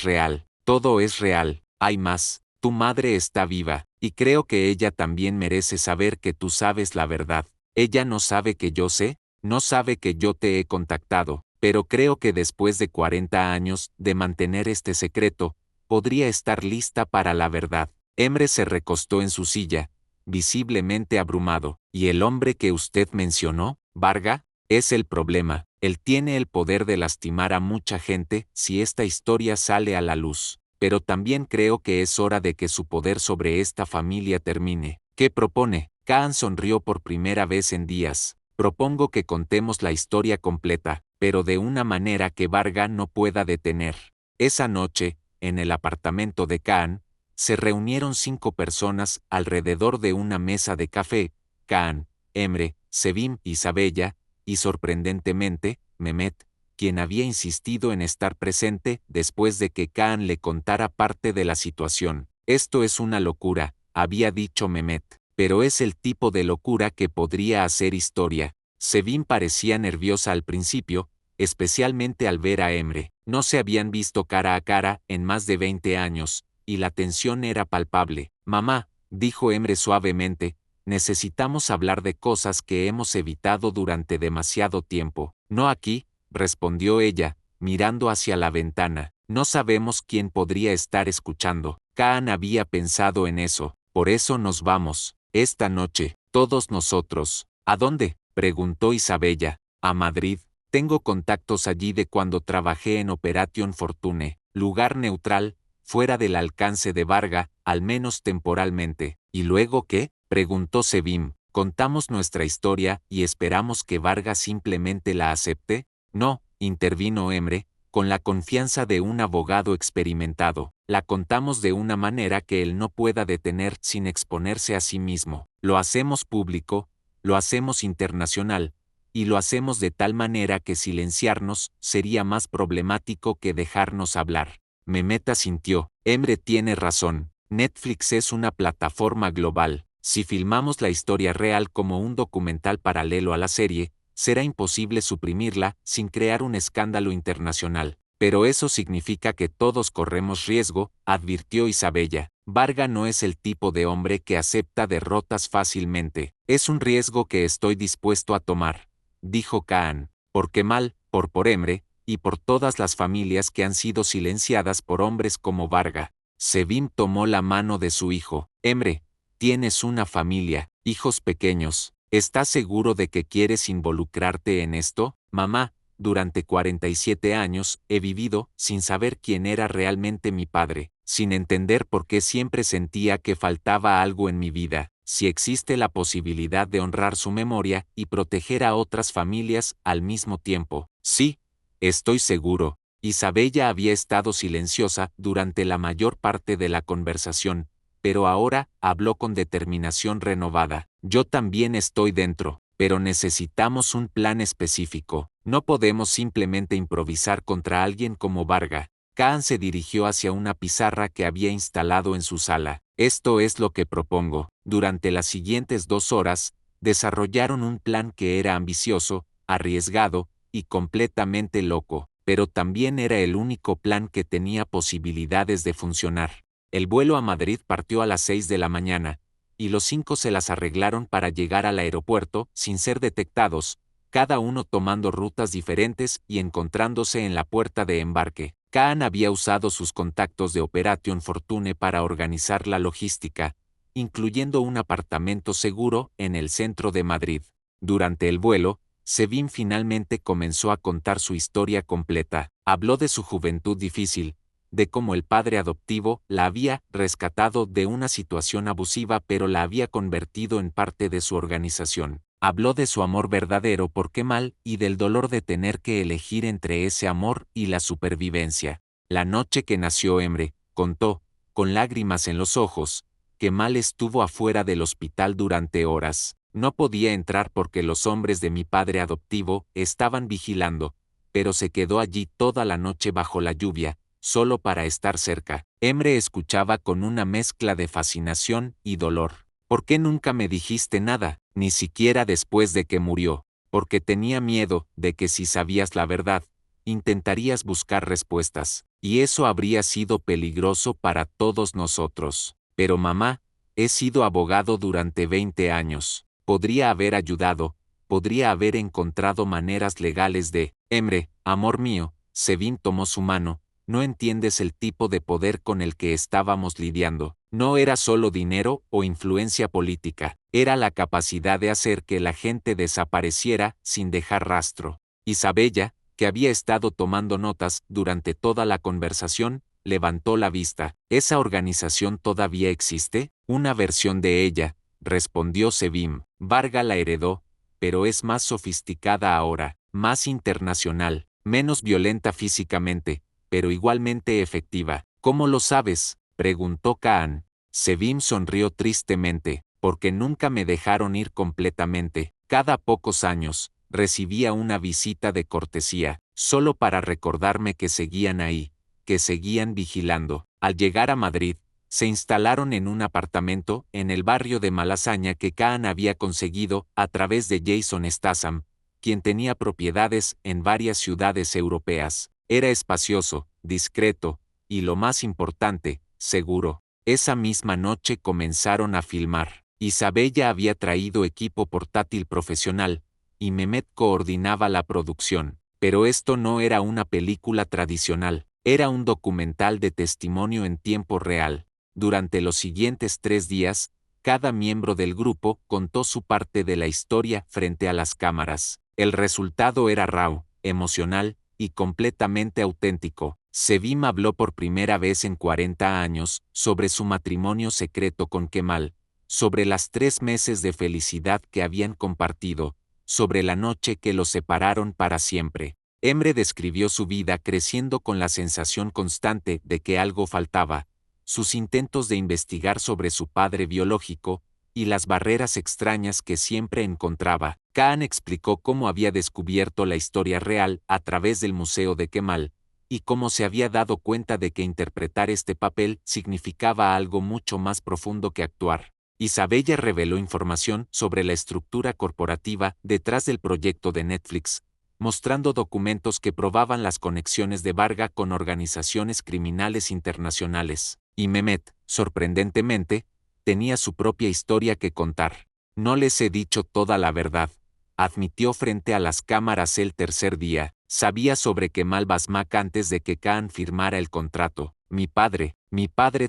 real. Todo es real. Hay más. Tu madre está viva, y creo que ella también merece saber que tú sabes la verdad. Ella no sabe que yo sé, no sabe que yo te he contactado, pero creo que después de 40 años de mantener este secreto, podría estar lista para la verdad. Emre se recostó en su silla, visiblemente abrumado. ¿Y el hombre que usted mencionó, Varga? Es el problema. Él tiene el poder de lastimar a mucha gente si esta historia sale a la luz. Pero también creo que es hora de que su poder sobre esta familia termine. ¿Qué propone? Kaan sonrió por primera vez en días. Propongo que contemos la historia completa, pero de una manera que Varga no pueda detener. Esa noche, en el apartamento de Kaan, se reunieron 5 personas alrededor de una mesa de café: Kaan, Emre, Sevim y Sabella, y sorprendentemente, Mehmet, quien había insistido en estar presente después de que Kaan le contara parte de la situación. Esto es una locura, había dicho Mehmet, pero es el tipo de locura que podría hacer historia. Sevim parecía nerviosa al principio, especialmente al ver a Emre. No se habían visto cara a cara en más de 20 años, y la tensión era palpable. Mamá, dijo Emre suavemente, necesitamos hablar de cosas que hemos evitado durante demasiado tiempo. No aquí, respondió ella, mirando hacia la ventana. No sabemos quién podría estar escuchando. Kaan había pensado en eso. Por eso nos vamos. Esta noche, todos nosotros. ¿A dónde? Preguntó Isabella. A Madrid. Tengo contactos allí de cuando trabajé en Operation Fortune. Lugar neutral, fuera del alcance de Varga, al menos temporalmente. ¿Y luego qué? Preguntó Sevim. Contamos nuestra historia y esperamos que Varga simplemente la acepte. No, intervino Emre, con la confianza de un abogado experimentado. La contamos de una manera que él no pueda detener sin exponerse a sí mismo. Lo hacemos público, lo hacemos internacional, y lo hacemos de tal manera que silenciarnos sería más problemático que dejarnos hablar. Mehmet asintió. Emre tiene razón. Netflix es una plataforma global. Si filmamos la historia real como un documental paralelo a la serie, será imposible suprimirla sin crear un escándalo internacional. Pero eso significa que todos corremos riesgo, advirtió Isabella. Varga no es el tipo de hombre que acepta derrotas fácilmente. Es un riesgo que estoy dispuesto a tomar, dijo Kaan, por Kemal, por Emre, y por todas las familias que han sido silenciadas por hombres como Varga. Sevim tomó la mano de su hijo. Emre, tienes una familia, hijos pequeños. ¿Estás seguro de que quieres involucrarte en esto? Mamá, durante 47 años he vivido sin saber quién era realmente mi padre, sin entender por qué siempre sentía que faltaba algo en mi vida. Si existe la posibilidad de honrar su memoria y proteger a otras familias al mismo tiempo. Sí, estoy seguro. Isabella había estado silenciosa durante la mayor parte de la conversación, pero ahora habló con determinación renovada. Yo también estoy dentro, pero necesitamos un plan específico. No podemos simplemente improvisar contra alguien como Varga. Kaan se dirigió hacia una pizarra que había instalado en su sala. Esto es lo que propongo. Durante las siguientes 2 horas, desarrollaron un plan que era ambicioso, arriesgado y completamente loco, pero también era el único plan que tenía posibilidades de funcionar. El vuelo a Madrid partió a las 6 de la mañana, y los 5 se las arreglaron para llegar al aeropuerto sin ser detectados, cada uno tomando rutas diferentes y encontrándose en la puerta de embarque. Kaan había usado sus contactos de Operation Fortune para organizar la logística, incluyendo un apartamento seguro en el centro de Madrid. Durante el vuelo, Sevim finalmente comenzó a contar su historia completa. Habló de su juventud difícil, de cómo el padre adoptivo la había rescatado de una situación abusiva pero la había convertido en parte de su organización. Habló de su amor verdadero por Kemal y del dolor de tener que elegir entre ese amor y la supervivencia. La noche que nació Emre, contó, con lágrimas en los ojos, Kemal estuvo afuera del hospital durante horas. No podía entrar porque los hombres de mi padre adoptivo estaban vigilando, pero se quedó allí toda la noche bajo la lluvia, solo para estar cerca. Emre escuchaba con una mezcla de fascinación y dolor. ¿Por qué nunca me dijiste nada, ni siquiera después de que murió? Porque tenía miedo de que si sabías la verdad, intentarías buscar respuestas, y eso habría sido peligroso para todos nosotros. Pero mamá, he sido abogado durante 20 años. Podría haber ayudado, podría haber encontrado maneras legales de... Emre, amor mío, Sevim tomó su mano. No entiendes el tipo de poder con el que estábamos lidiando. No era solo dinero o influencia política, era la capacidad de hacer que la gente desapareciera sin dejar rastro. Isabella, que había estado tomando notas durante toda la conversación, levantó la vista. ¿Esa organización todavía existe? Una versión de ella, respondió Sevim. Varga la heredó, pero es más sofisticada ahora, más internacional, menos violenta físicamente, pero igualmente efectiva. ¿Cómo lo sabes?, preguntó Kaan. Sevim sonrió tristemente, porque nunca me dejaron ir completamente. Cada pocos años, recibía una visita de cortesía, solo para recordarme que seguían ahí, que seguían vigilando. Al llegar a Madrid, se instalaron en un apartamento en el barrio de Malasaña que Kaan había conseguido a través de Jason Statham, quien tenía propiedades en varias ciudades europeas. Era espacioso, discreto, y lo más importante, seguro. Esa misma noche comenzaron a filmar. Isabella había traído equipo portátil profesional, y Mehmet coordinaba la producción. Pero esto no era una película tradicional, era un documental de testimonio en tiempo real. Durante los siguientes 3 días, cada miembro del grupo contó su parte de la historia frente a las cámaras. El resultado era raw, emocional, y completamente auténtico. Sevim habló por primera vez en 40 años sobre su matrimonio secreto con Kemal, sobre las 3 meses de felicidad que habían compartido, sobre la noche que los separaron para siempre. Emre describió su vida creciendo con la sensación constante de que algo faltaba, sus intentos de investigar sobre su padre biológico, y las barreras extrañas que siempre encontraba. Kaan explicó cómo había descubierto la historia real a través del Museo de Kemal, y cómo se había dado cuenta de que interpretar este papel significaba algo mucho más profundo que actuar. Isabella reveló información sobre la estructura corporativa detrás del proyecto de Netflix, mostrando documentos que probaban las conexiones de Varga con organizaciones criminales internacionales. Y Mehmet, sorprendentemente, tenía su propia historia que contar. No les he dicho toda la verdad, admitió frente a las cámaras el tercer día. Sabía sobre Kemal Basmak antes de que Kaan firmara el contrato. Mi padre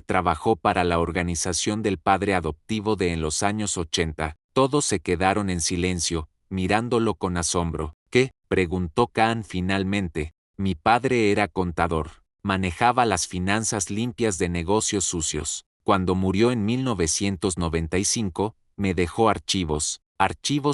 trabajó para la organización del padre adoptivo de en los años 80. Todos se quedaron en silencio, mirándolo con asombro. ¿Qué?, preguntó Kaan finalmente. Mi padre era contador. Manejaba las finanzas limpias de negocios sucios. Cuando murió en 1995, me dejó archivos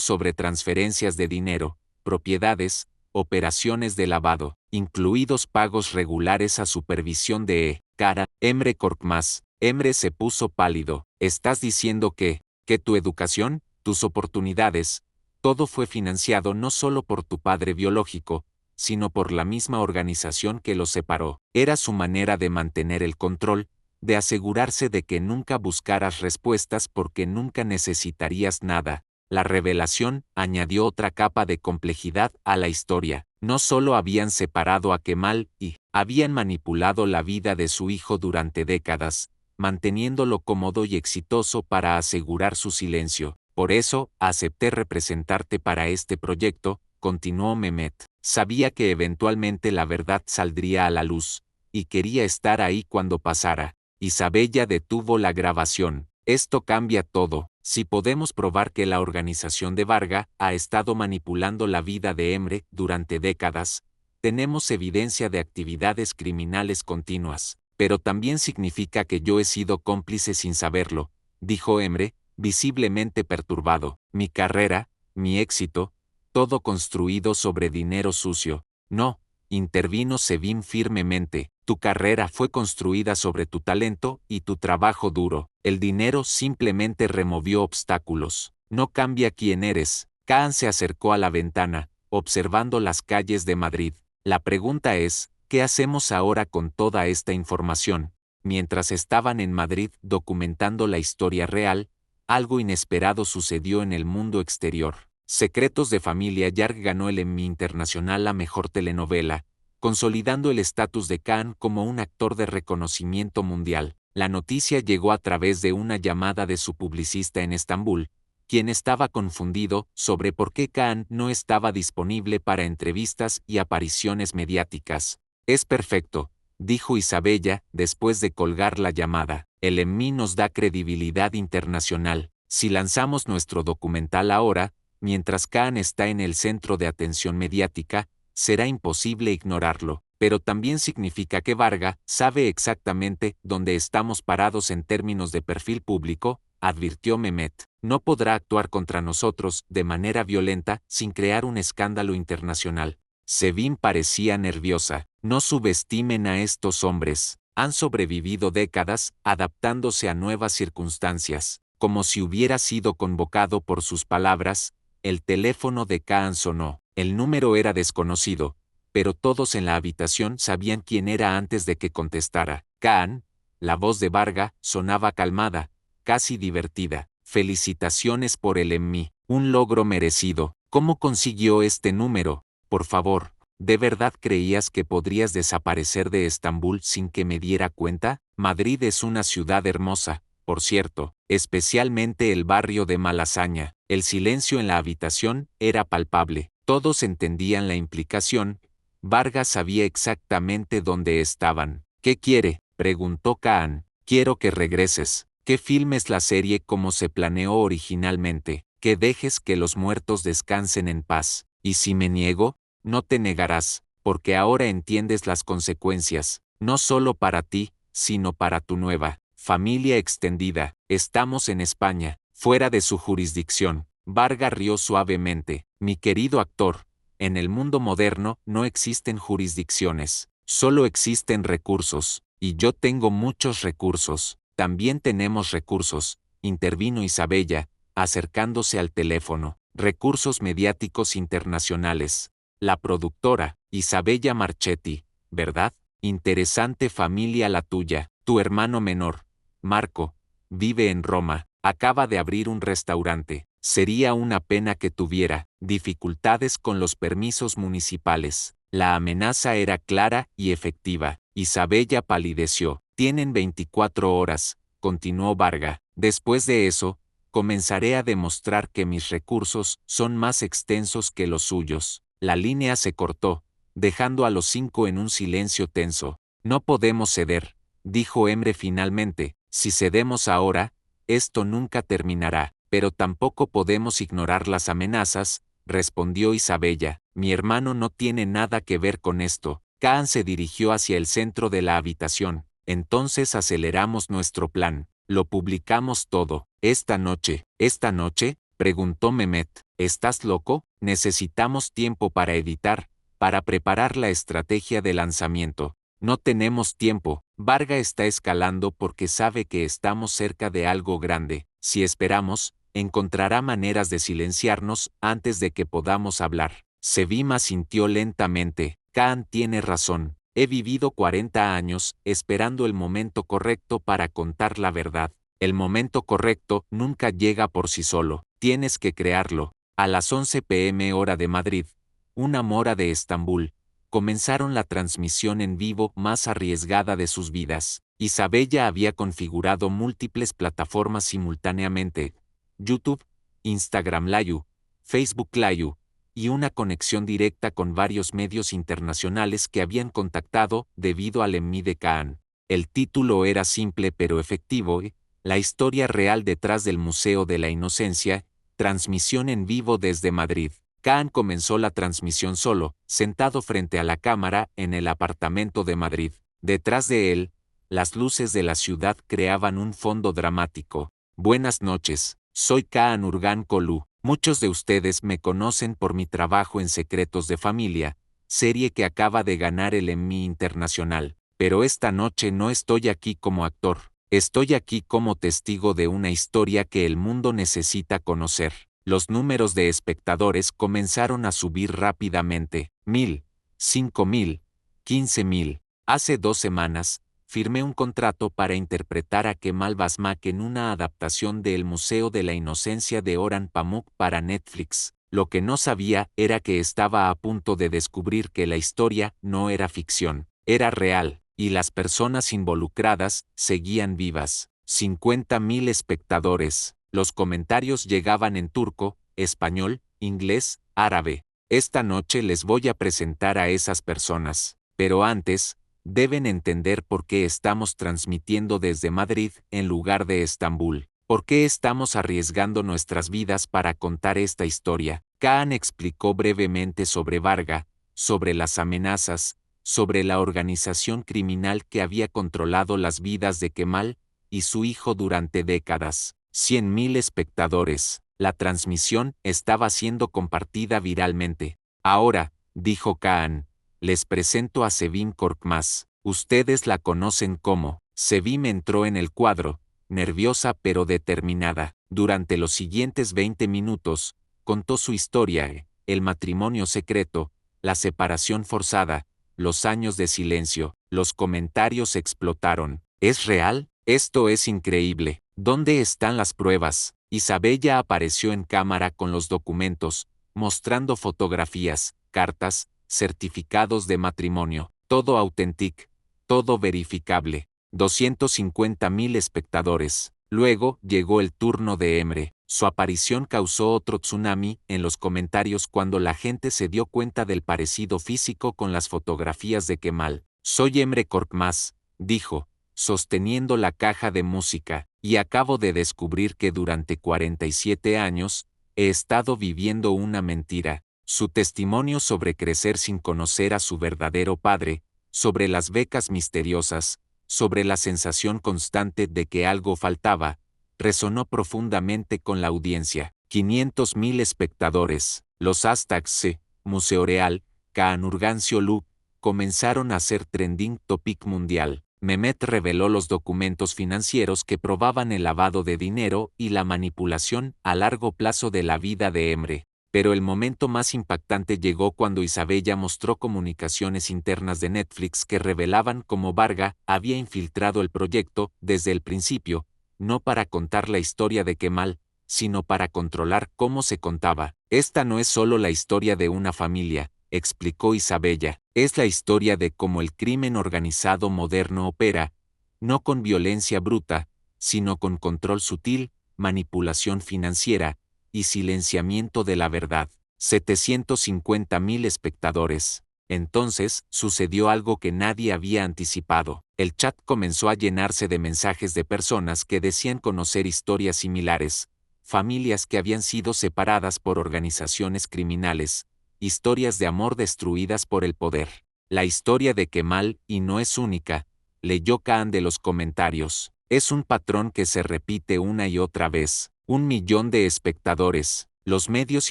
sobre transferencias de dinero, propiedades, operaciones de lavado, incluidos pagos regulares a supervisión de Cara, Emre Korkmaz. Emre se puso pálido. ¿Estás diciendo que tu educación, tus oportunidades, todo fue financiado no solo por tu padre biológico, sino por la misma organización que los separó? Era su manera de mantener el control, de asegurarse de que nunca buscaras respuestas porque nunca necesitarías nada. La revelación añadió otra capa de complejidad a la historia. No solo habían separado a Kemal habían manipulado la vida de su hijo durante décadas, manteniéndolo cómodo y exitoso para asegurar su silencio. Por eso, acepté representarte para este proyecto, continuó Mehmet. Sabía que eventualmente la verdad saldría a la luz, y quería estar ahí cuando pasara. Isabella detuvo la grabación. Esto cambia todo. Si podemos probar que la organización de Varga ha estado manipulando la vida de Emre durante décadas, tenemos evidencia de actividades criminales continuas. Pero también significa que yo he sido cómplice sin saberlo, dijo Emre, visiblemente perturbado. Mi carrera, mi éxito, todo construido sobre dinero sucio. No, intervino Sevim firmemente. Tu carrera fue construida sobre tu talento y tu trabajo duro. El dinero simplemente removió obstáculos. No cambia quién eres. Kaan se acercó a la ventana, observando las calles de Madrid. La pregunta es, ¿qué hacemos ahora con toda esta información? Mientras estaban en Madrid documentando la historia real, algo inesperado sucedió en el mundo exterior. Secretos de Familia Yarg ganó el Emmy Internacional a Mejor Telenovela, consolidando el estatus de Kaan como un actor de reconocimiento mundial. La noticia llegó a través de una llamada de su publicista en Estambul, quien estaba confundido sobre por qué Kaan no estaba disponible para entrevistas y apariciones mediáticas. Es perfecto, dijo Isabella, después de colgar la llamada. El Emmy nos da credibilidad internacional. Si lanzamos nuestro documental ahora, mientras Kaan está en el centro de atención mediática, será imposible ignorarlo, pero también significa que Varga sabe exactamente dónde estamos parados en términos de perfil público, advirtió Mehmet. No podrá actuar contra nosotros de manera violenta sin crear un escándalo internacional. Sevim parecía nerviosa. No subestimen a estos hombres. Han sobrevivido décadas adaptándose a nuevas circunstancias. Como si hubiera sido convocado por sus palabras, el teléfono de Kaan sonó. El número era desconocido, pero todos en la habitación sabían quién era antes de que contestara. Kaan, la voz de Varga, sonaba calmada, casi divertida. Felicitaciones por el Emmy, un logro merecido. ¿Cómo consiguió este número? Por favor, ¿de verdad creías que podrías desaparecer de Estambul sin que me diera cuenta? Madrid es una ciudad hermosa, por cierto, especialmente el barrio de Malasaña. El silencio en la habitación era palpable. Todos entendían la implicación. Vargas sabía exactamente dónde estaban. ¿Qué quiere?, preguntó Kaan. Quiero que regreses, que filmes la serie como se planeó originalmente, que dejes que los muertos descansen en paz. Y si me niego, no te negarás, porque ahora entiendes las consecuencias, no solo para ti, sino para tu nueva familia extendida. Estamos en España, fuera de su jurisdicción. Varga rió suavemente. Mi querido actor, en el mundo moderno no existen jurisdicciones, solo existen recursos, y yo tengo muchos recursos. También tenemos recursos, intervino Isabella, acercándose al teléfono. Recursos mediáticos internacionales. La productora, Isabella Marchetti, ¿verdad? Interesante familia la tuya. Tu hermano menor, Marco, vive en Roma, acaba de abrir un restaurante. Sería una pena que tuviera dificultades con los permisos municipales. La amenaza era clara y efectiva. Isabella palideció. Tienen 24 horas, continuó Varga. Después de eso, comenzaré a demostrar que mis recursos son más extensos que los suyos. La línea se cortó, dejando a los 5 en un silencio tenso. No podemos ceder, dijo Emre finalmente. Si cedemos ahora, esto nunca terminará. Pero tampoco podemos ignorar las amenazas, respondió Isabella. Mi hermano no tiene nada que ver con esto. Kaan se dirigió hacia el centro de la habitación. Entonces aceleramos nuestro plan. Lo publicamos todo. ¿Esta noche? ¿Esta noche? Preguntó Mehmet. ¿Estás loco? Necesitamos tiempo para editar, para preparar la estrategia de lanzamiento. No tenemos tiempo. Varga está escalando porque sabe que estamos cerca de algo grande. Si esperamos, encontrará maneras de silenciarnos antes de que podamos hablar. Sevim asintió lentamente. Kaan tiene razón. He vivido 40 años esperando el momento correcto para contar la verdad. El momento correcto nunca llega por sí solo. Tienes que crearlo. A las 11 p.m. hora de Madrid, una mora de Estambul, comenzaron la transmisión en vivo más arriesgada de sus vidas. Isabella había configurado múltiples plataformas simultáneamente: YouTube, Instagram Live, Facebook Live, y una conexión directa con varios medios internacionales que habían contactado debido al EMMI de Kaan. El título era simple pero efectivo: La historia real detrás del Museo de la Inocencia, transmisión en vivo desde Madrid. Kaan comenzó la transmisión solo, sentado frente a la cámara en el apartamento de Madrid. Detrás de él, las luces de la ciudad creaban un fondo dramático. Buenas noches, soy Kaan Urgan Kolu. Muchos de ustedes me conocen por mi trabajo en Secretos de Familia, serie que acaba de ganar el Emmy Internacional. Pero esta noche no estoy aquí como actor. Estoy aquí como testigo de una historia que el mundo necesita conocer. Los números de espectadores comenzaron a subir rápidamente. 1000, 5000, 15000. Hace 2 semanas, firmé un contrato para interpretar a Kemal Basmak en una adaptación de El Museo de la Inocencia de Orhan Pamuk para Netflix. Lo que no sabía era que estaba a punto de descubrir que la historia no era ficción, era real, y las personas involucradas seguían vivas. 50.000 espectadores. Los comentarios llegaban en turco, español, inglés, árabe. Esta noche les voy a presentar a esas personas. Pero antes, deben entender por qué estamos transmitiendo desde Madrid en lugar de Estambul. ¿Por qué estamos arriesgando nuestras vidas para contar esta historia? Kaan explicó brevemente sobre Varga, sobre las amenazas, sobre la organización criminal que había controlado las vidas de Kemal y su hijo durante décadas. 100.000 espectadores. La transmisión estaba siendo compartida viralmente. Ahora, dijo Kaan, les presento a Sevim Korkmaz. Ustedes la conocen como. Sevim entró en el cuadro, nerviosa pero determinada. Durante los siguientes 20 minutos, contó su historia: el matrimonio secreto, la separación forzada, los años de silencio. Los comentarios explotaron. ¿Es real? Esto es increíble. ¿Dónde están las pruebas? Isabella apareció en cámara con los documentos, mostrando fotografías, cartas, certificados de matrimonio. Todo auténtico, todo verificable. 250.000 espectadores. Luego llegó el turno de Emre. Su aparición causó otro tsunami en los comentarios cuando la gente se dio cuenta del parecido físico con las fotografías de Kemal. Soy Emre Korkmaz, dijo, sosteniendo la caja de música, y acabo de descubrir que durante 47 años, he estado viviendo una mentira. Su testimonio sobre crecer sin conocer a su verdadero padre, sobre las becas misteriosas, sobre la sensación constante de que algo faltaba, resonó profundamente con la audiencia. 500.000 espectadores. Los hashtags Museo Real, Kaan Urgan Kolu, comenzaron a ser trending topic mundial. Mehmet reveló los documentos financieros que probaban el lavado de dinero y la manipulación a largo plazo de la vida de Emre. Pero el momento más impactante llegó cuando Isabella mostró comunicaciones internas de Netflix que revelaban cómo Varga había infiltrado el proyecto desde el principio, no para contar la historia de Kemal, sino para controlar cómo se contaba. Esta no es solo la historia de una familia, explicó Isabella, es la historia de cómo el crimen organizado moderno opera, no con violencia bruta, sino con control sutil, manipulación financiera y silenciamiento de la verdad. 750.000 espectadores. Entonces, sucedió algo que nadie había anticipado. El chat comenzó a llenarse de mensajes de personas que decían conocer historias similares, familias que habían sido separadas por organizaciones criminales, historias de amor destruidas por el poder. La historia de Kemal, y no es única, leyó Khan de los comentarios. Es un patrón que se repite una y otra vez. 1 millón de espectadores. Los medios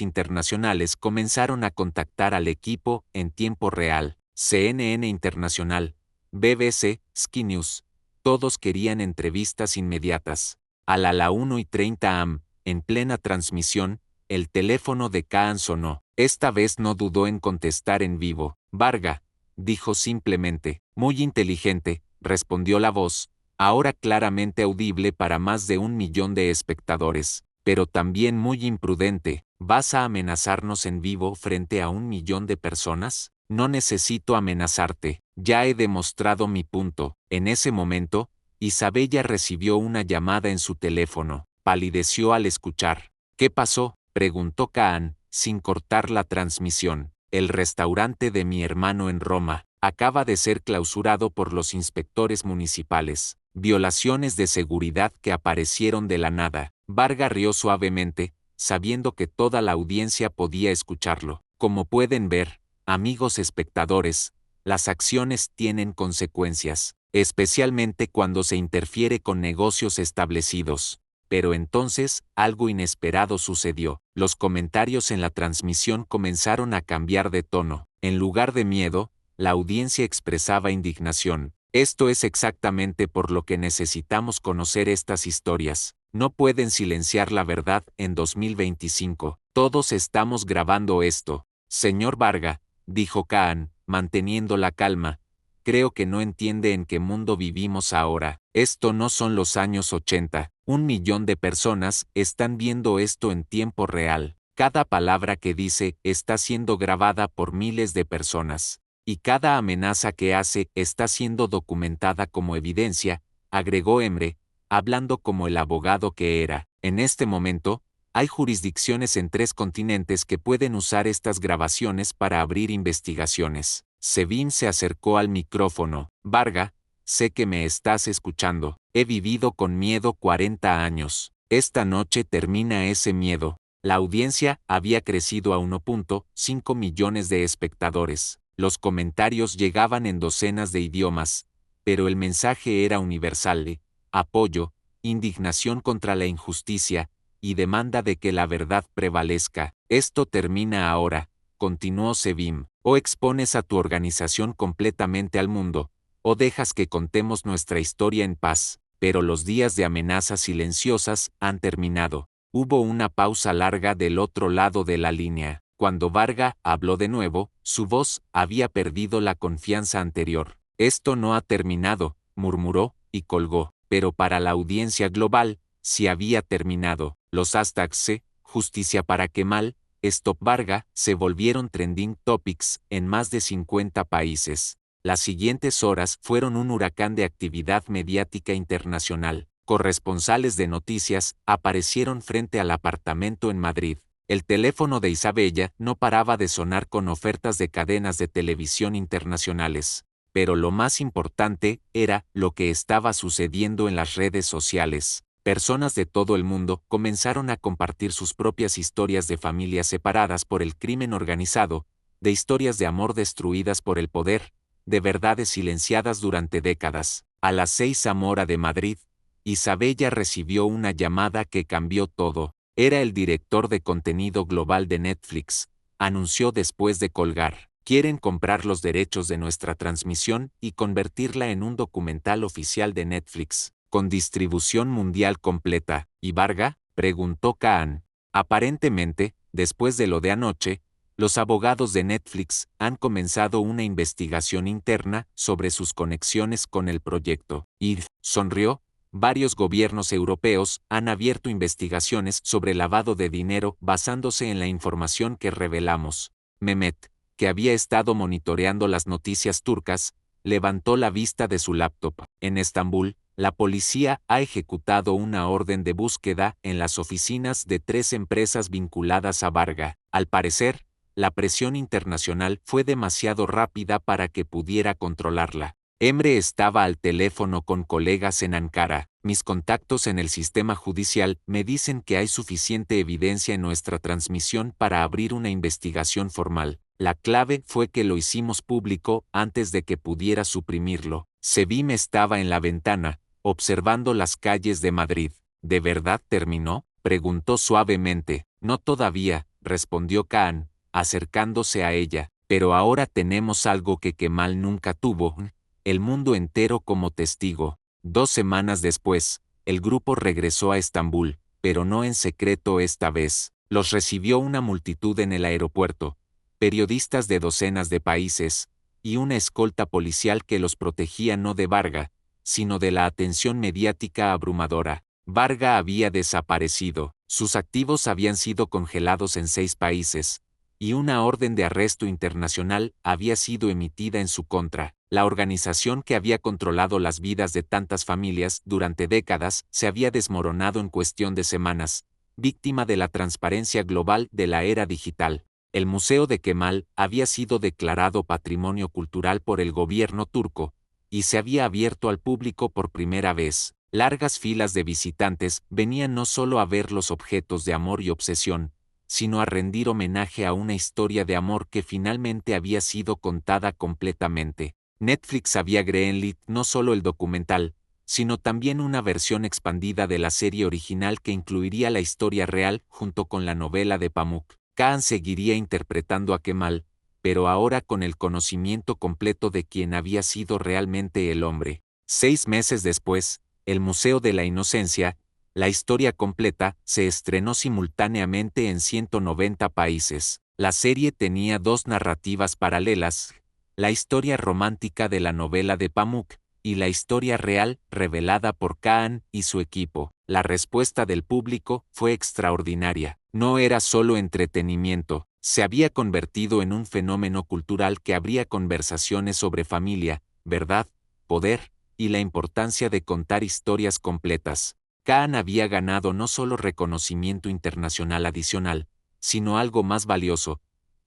internacionales comenzaron a contactar al equipo en tiempo real. CNN Internacional, BBC, Sky News. Todos querían entrevistas inmediatas. A la 1:30 am, en plena transmisión, el teléfono de Khan sonó. Esta vez no dudó en contestar en vivo. Varga, dijo simplemente. Muy inteligente, respondió la voz, ahora claramente audible para más de 1 millón de espectadores, pero también muy imprudente. ¿Vas a amenazarnos en vivo frente a 1 millón de personas? No necesito amenazarte, ya he demostrado mi punto. En ese momento, Isabella recibió una llamada en su teléfono. Palideció al escuchar. ¿Qué pasó?, preguntó Khan, sin cortar la transmisión. El restaurante de mi hermano en Roma acaba de ser clausurado por los inspectores municipales. Violaciones de seguridad que aparecieron de la nada. Varga rió suavemente, sabiendo que toda la audiencia podía escucharlo. Como pueden ver, amigos espectadores, las acciones tienen consecuencias, especialmente cuando se interfiere con negocios establecidos. Pero entonces, algo inesperado sucedió. Los comentarios en la transmisión comenzaron a cambiar de tono. En lugar de miedo, la audiencia expresaba indignación. Esto es exactamente por lo que necesitamos conocer estas historias. No pueden silenciar la verdad en 2025. Todos estamos grabando esto. Señor Varga, dijo Khan, manteniendo la calma, creo que no entiende en qué mundo vivimos ahora. Esto no son los años 80. 1 millón de personas están viendo esto en tiempo real. Cada palabra que dice está siendo grabada por miles de personas. Y cada amenaza que hace está siendo documentada como evidencia, agregó Emre, hablando como el abogado que era. En este momento, hay jurisdicciones en 3 continentes que pueden usar estas grabaciones para abrir investigaciones. Sevin se acercó al micrófono. Varga, sé que me estás escuchando. He vivido con miedo 40 años. Esta noche termina ese miedo. La audiencia había crecido a 1.5 millones de espectadores. Los comentarios llegaban en docenas de idiomas, pero el mensaje era universal: apoyo, indignación contra la injusticia, y demanda de que la verdad prevalezca. Esto termina ahora, continuó Sevim. O expones a tu organización completamente al mundo, o dejas que contemos nuestra historia en paz. Pero los días de amenazas silenciosas han terminado. Hubo una pausa larga del otro lado de la línea. Cuando Varga habló de nuevo, su voz había perdido la confianza anterior. Esto no ha terminado, murmuró, y colgó. Pero para la audiencia global, sí había terminado. Los hashtags Justicia para Kemal, Stop Varga, se volvieron trending topics en más de 50 países. Las siguientes horas fueron un huracán de actividad mediática internacional. Corresponsales de noticias aparecieron frente al apartamento en Madrid. El teléfono de Isabella no paraba de sonar con ofertas de cadenas de televisión internacionales. Pero lo más importante era lo que estaba sucediendo en las redes sociales. Personas de todo el mundo comenzaron a compartir sus propias historias de familias separadas por el crimen organizado, de historias de amor destruidas por el poder, de verdades silenciadas durante décadas. A las 6 am de Madrid, Isabella recibió una llamada que cambió todo. Era el director de contenido global de Netflix. Anunció después de colgar: quieren comprar los derechos de nuestra transmisión y convertirla en un documental oficial de Netflix, con distribución mundial completa. ¿Y Varga?, preguntó Khan. Aparentemente, después de lo de anoche, los abogados de Netflix han comenzado una investigación interna sobre sus conexiones con el proyecto. Y sonrió. varios gobiernos europeos han abierto investigaciones sobre lavado de dinero basándose en la información que revelamos. Mehmet, que había estado monitoreando las noticias turcas, levantó la vista de su laptop. En Estambul, la policía ha ejecutado una orden de búsqueda en las oficinas de 3 empresas vinculadas a Varga. Al parecer, la presión internacional fue demasiado rápida para que pudiera controlarla. Emre estaba al teléfono con colegas en Ankara. Mis contactos en el sistema judicial me dicen que hay suficiente evidencia en nuestra transmisión para abrir una investigación formal. La clave fue que lo hicimos público antes de que pudiera suprimirlo. Sevim estaba en la ventana, observando las calles de Madrid. ¿De verdad terminó?, preguntó suavemente. No todavía, respondió Kaan, acercándose a ella, pero ahora tenemos algo que Kemal nunca tuvo, el mundo entero como testigo. 2 semanas después, el grupo regresó a Estambul, pero no en secreto esta vez. Los recibió una multitud en el aeropuerto, periodistas de docenas de países, y una escolta policial que los protegía no de Varga, sino de la atención mediática abrumadora. Varga había desaparecido, sus activos habían sido congelados en 6 países, y una orden de arresto internacional había sido emitida en su contra. La organización que había controlado las vidas de tantas familias durante décadas se había desmoronado en cuestión de semanas, víctima de la transparencia global de la era digital. El Museo de Kemal había sido declarado Patrimonio Cultural por el gobierno turco, y se había abierto al público por primera vez. Largas filas de visitantes venían no solo a ver los objetos de amor y obsesión, sino a rendir homenaje a una historia de amor que finalmente había sido contada completamente. Netflix había greenlit no solo el documental, sino también una versión expandida de la serie original que incluiría la historia real junto con la novela de Pamuk. Kaan seguiría interpretando a Kemal, pero ahora con el conocimiento completo de quién había sido realmente el hombre. 6 meses después, el Museo de la Inocencia, la historia completa, se estrenó simultáneamente en 190 países. La serie tenía 2 narrativas paralelas, la historia romántica de la novela de Pamuk, y la historia real revelada por Kaan y su equipo. La respuesta del público fue extraordinaria. No era solo entretenimiento, se había convertido en un fenómeno cultural que abría conversaciones sobre familia, verdad, poder, y la importancia de contar historias completas. Kaan había ganado no solo reconocimiento internacional adicional, sino algo más valioso.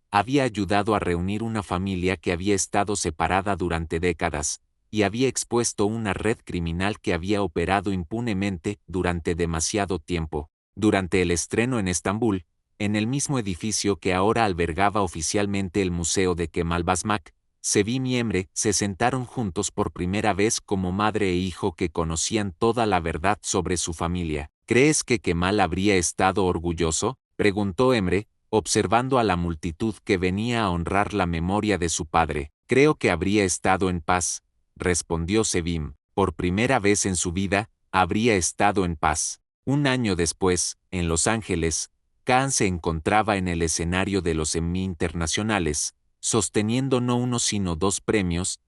Había ayudado a reunir una familia que había estado separada durante décadas, y había expuesto una red criminal que había operado impunemente durante demasiado tiempo. Durante el estreno en Estambul, en el mismo edificio que ahora albergaba oficialmente el Museo de Kemal Basmak, Sevim y Emre se sentaron juntos por primera vez como madre e hijo que conocían toda la verdad sobre su familia. ¿Crees que Kemal habría estado orgulloso?, preguntó Emre, observando a la multitud que venía a honrar la memoria de su padre. Creo que habría estado en paz, respondió Sevim. Por primera vez en su vida, habría estado en paz. Un año después, en Los Ángeles, Kaan se encontraba en el escenario de los Emmy internacionales, sosteniendo no uno sino 2 premios,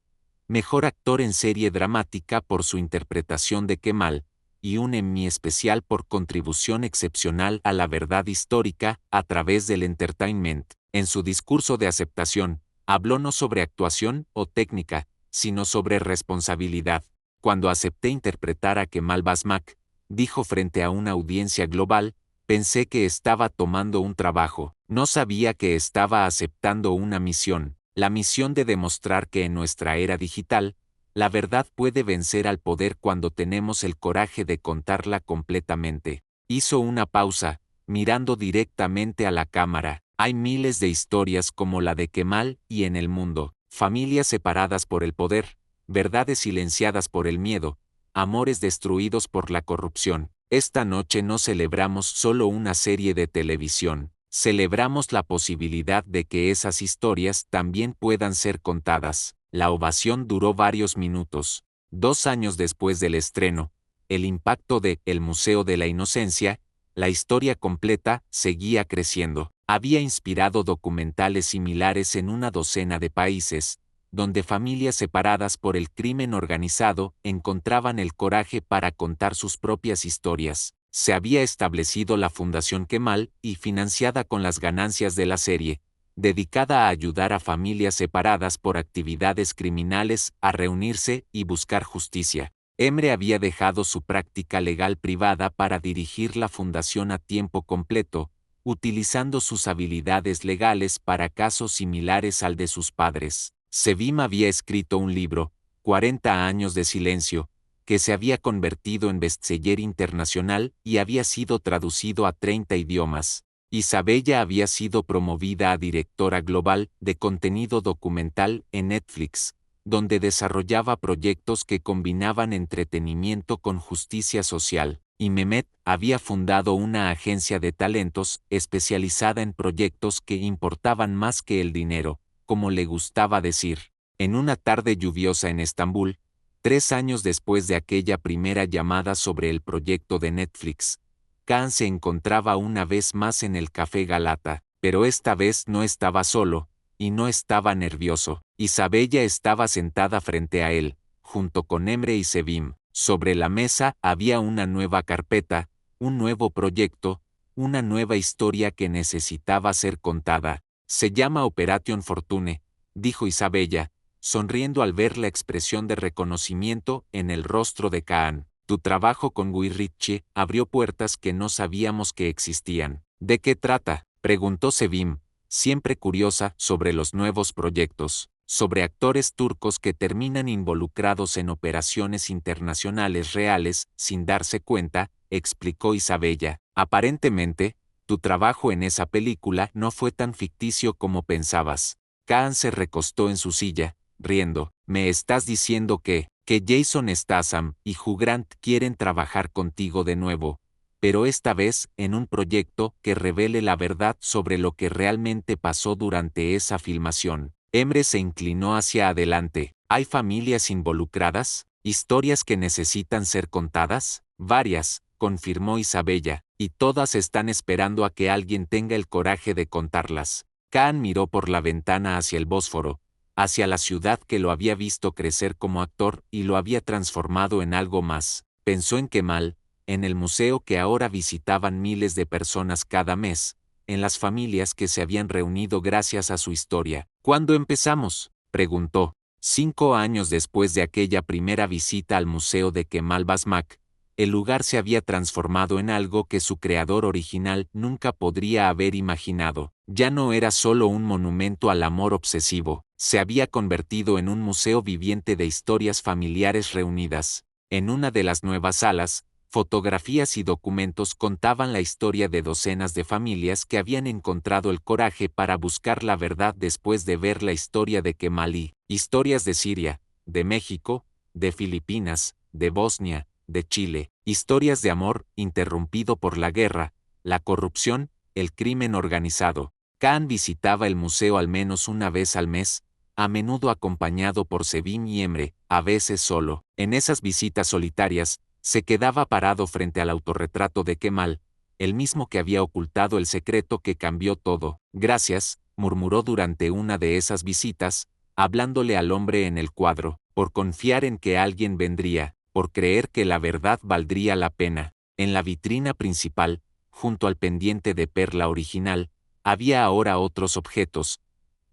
Mejor Actor en Serie Dramática por su interpretación de Kemal, y un Emmy especial por contribución excepcional a la verdad histórica a través del entertainment. En su discurso de aceptación, habló no sobre actuación o técnica, sino sobre responsabilidad. Cuando acepté interpretar a Kemal Basmak, dijo frente a una audiencia global, pensé que estaba tomando un trabajo, no sabía que estaba aceptando una misión, la misión de demostrar que en nuestra era digital, la verdad puede vencer al poder cuando tenemos el coraje de contarla completamente. Hizo una pausa, mirando directamente a la cámara. Hay miles de historias como la de Kemal y en el mundo, familias separadas por el poder, verdades silenciadas por el miedo, amores destruidos por la corrupción. Esta noche no celebramos solo una serie de televisión, celebramos la posibilidad de que esas historias también puedan ser contadas. La ovación duró varios minutos. 2 años después del estreno, el impacto de El Museo de la Inocencia, la historia completa, seguía creciendo. Había inspirado documentales similares en una docena de países, donde familias separadas por el crimen organizado encontraban el coraje para contar sus propias historias. Se había establecido la Fundación Kemal y financiada con las ganancias de la serie, dedicada a ayudar a familias separadas por actividades criminales a reunirse y buscar justicia. Emre había dejado su práctica legal privada para dirigir la fundación a tiempo completo, utilizando sus habilidades legales para casos similares al de sus padres. Sevim había escrito un libro, 40 años de silencio, que se había convertido en bestseller internacional y había sido traducido a 30 idiomas. Isabella había sido promovida a directora global de contenido documental en Netflix, donde desarrollaba proyectos que combinaban entretenimiento con justicia social, y Mehmet había fundado una agencia de talentos especializada en proyectos que importaban más que el dinero, como le gustaba decir. En una tarde lluviosa en Estambul, 3 años después de aquella primera llamada sobre el proyecto de Netflix, Kaan se encontraba una vez más en el Café Galata, pero esta vez no estaba solo, y no estaba nervioso. Isabella estaba sentada frente a él, junto con Emre y Sevim. Sobre la mesa había una nueva carpeta, un nuevo proyecto, una nueva historia que necesitaba ser contada. Se llama Operation Fortune, dijo Isabella, sonriendo al ver la expresión de reconocimiento en el rostro de Kaan. Tu trabajo con Guy Ritchie abrió puertas que no sabíamos que existían. ¿De qué trata?, preguntó Sevim, siempre curiosa sobre los nuevos proyectos, sobre actores turcos que terminan involucrados en operaciones internacionales reales sin darse cuenta, explicó Isabella. Aparentemente, tu trabajo en esa película no fue tan ficticio como pensabas. Kaan se recostó en su silla, riendo. ¿Me estás diciendo que Jason Statham y Hugh Grant quieren trabajar contigo de nuevo, pero esta vez en un proyecto que revele la verdad sobre lo que realmente pasó durante esa filmación? Emre se inclinó hacia adelante. ¿Hay familias involucradas? ¿Historias que necesitan ser contadas? Varias, confirmó Isabella, y todas están esperando a que alguien tenga el coraje de contarlas. Kaan miró por la ventana hacia el Bósforo, hacia la ciudad que lo había visto crecer como actor y lo había transformado en algo más. Pensó en Kemal, en el museo que ahora visitaban miles de personas cada mes, en las familias que se habían reunido gracias a su historia. ¿Cuándo empezamos?, preguntó. 5 años después de aquella primera visita al museo de Kemal Basmak, el lugar se había transformado en algo que su creador original nunca podría haber imaginado. Ya no era solo un monumento al amor obsesivo, se había convertido en un museo viviente de historias familiares reunidas. En una de las nuevas salas, fotografías y documentos contaban la historia de docenas de familias que habían encontrado el coraje para buscar la verdad después de ver la historia de Kemal. Historias de Siria, de México, de Filipinas, de Bosnia, de Chile, historias de amor interrumpido por la guerra, la corrupción, el crimen organizado. Kaan visitaba el museo al menos una vez al mes, a menudo acompañado por Sevim y Emre, a veces solo. En esas visitas solitarias, se quedaba parado frente al autorretrato de Kemal, el mismo que había ocultado el secreto que cambió todo. Gracias, murmuró durante una de esas visitas, hablándole al hombre en el cuadro, por confiar en que alguien vendría, por creer que la verdad valdría la pena. En la vitrina principal, junto al pendiente de perla original, había ahora otros objetos: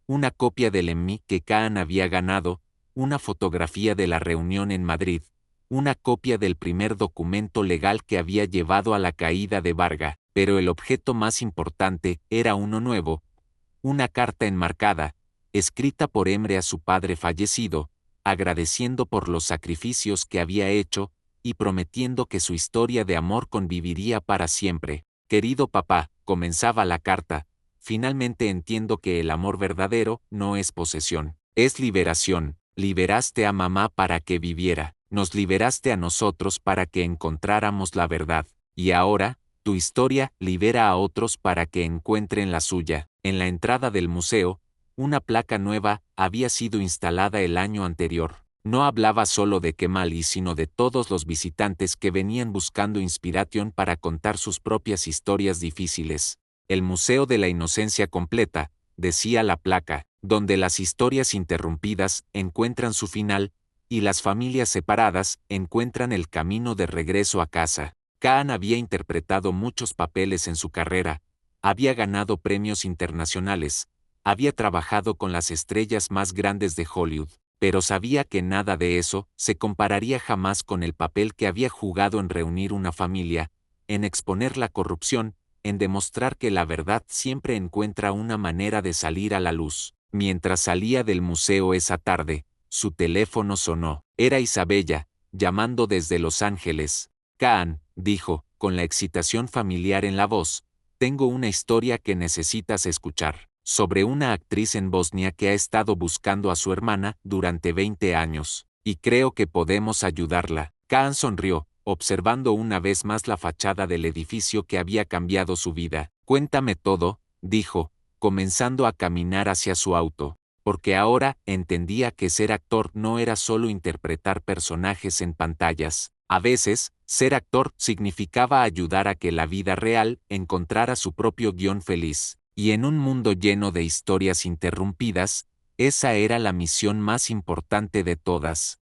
una copia del Emmy que Kaan había ganado, una fotografía de la reunión en Madrid, una copia del primer documento legal que había llevado a la caída de Varga, pero el objeto más importante era uno nuevo, una carta enmarcada, escrita por Emre a su padre fallecido, agradeciendo por los sacrificios que había hecho, y prometiendo que su historia de amor conviviría para siempre. Querido papá, comenzaba la carta, finalmente entiendo que el amor verdadero no es posesión, es liberación. Liberaste a mamá para que viviera, nos liberaste a nosotros para que encontráramos la verdad, y ahora, tu historia libera a otros para que encuentren la suya. En la entrada del museo, una placa nueva había sido instalada el año anterior. No hablaba solo de Kemal, sino de todos los visitantes que venían buscando inspiración para contar sus propias historias difíciles. El Museo de la Inocencia Completa, decía la placa, donde las historias interrumpidas encuentran su final, y las familias separadas encuentran el camino de regreso a casa. Caan había interpretado muchos papeles en su carrera, había ganado premios internacionales, había trabajado con las estrellas más grandes de Hollywood, pero sabía que nada de eso se compararía jamás con el papel que había jugado en reunir una familia, en exponer la corrupción, en demostrar que la verdad siempre encuentra una manera de salir a la luz. Mientras salía del museo esa tarde, su teléfono sonó. Era Isabella, llamando desde Los Ángeles. Caan, dijo, con la excitación familiar en la voz, tengo una historia que necesitas escuchar, sobre una actriz en Bosnia que ha estado buscando a su hermana durante 20 años, y creo que podemos ayudarla. Caan sonrió, observando una vez más la fachada del edificio que había cambiado su vida. Cuéntame todo, dijo, comenzando a caminar hacia su auto, porque ahora entendía que ser actor no era solo interpretar personajes en pantallas. A veces, ser actor significaba ayudar a que la vida real encontrara su propio guión feliz, y en un mundo lleno de historias interrumpidas, esa era la misión más importante de todas.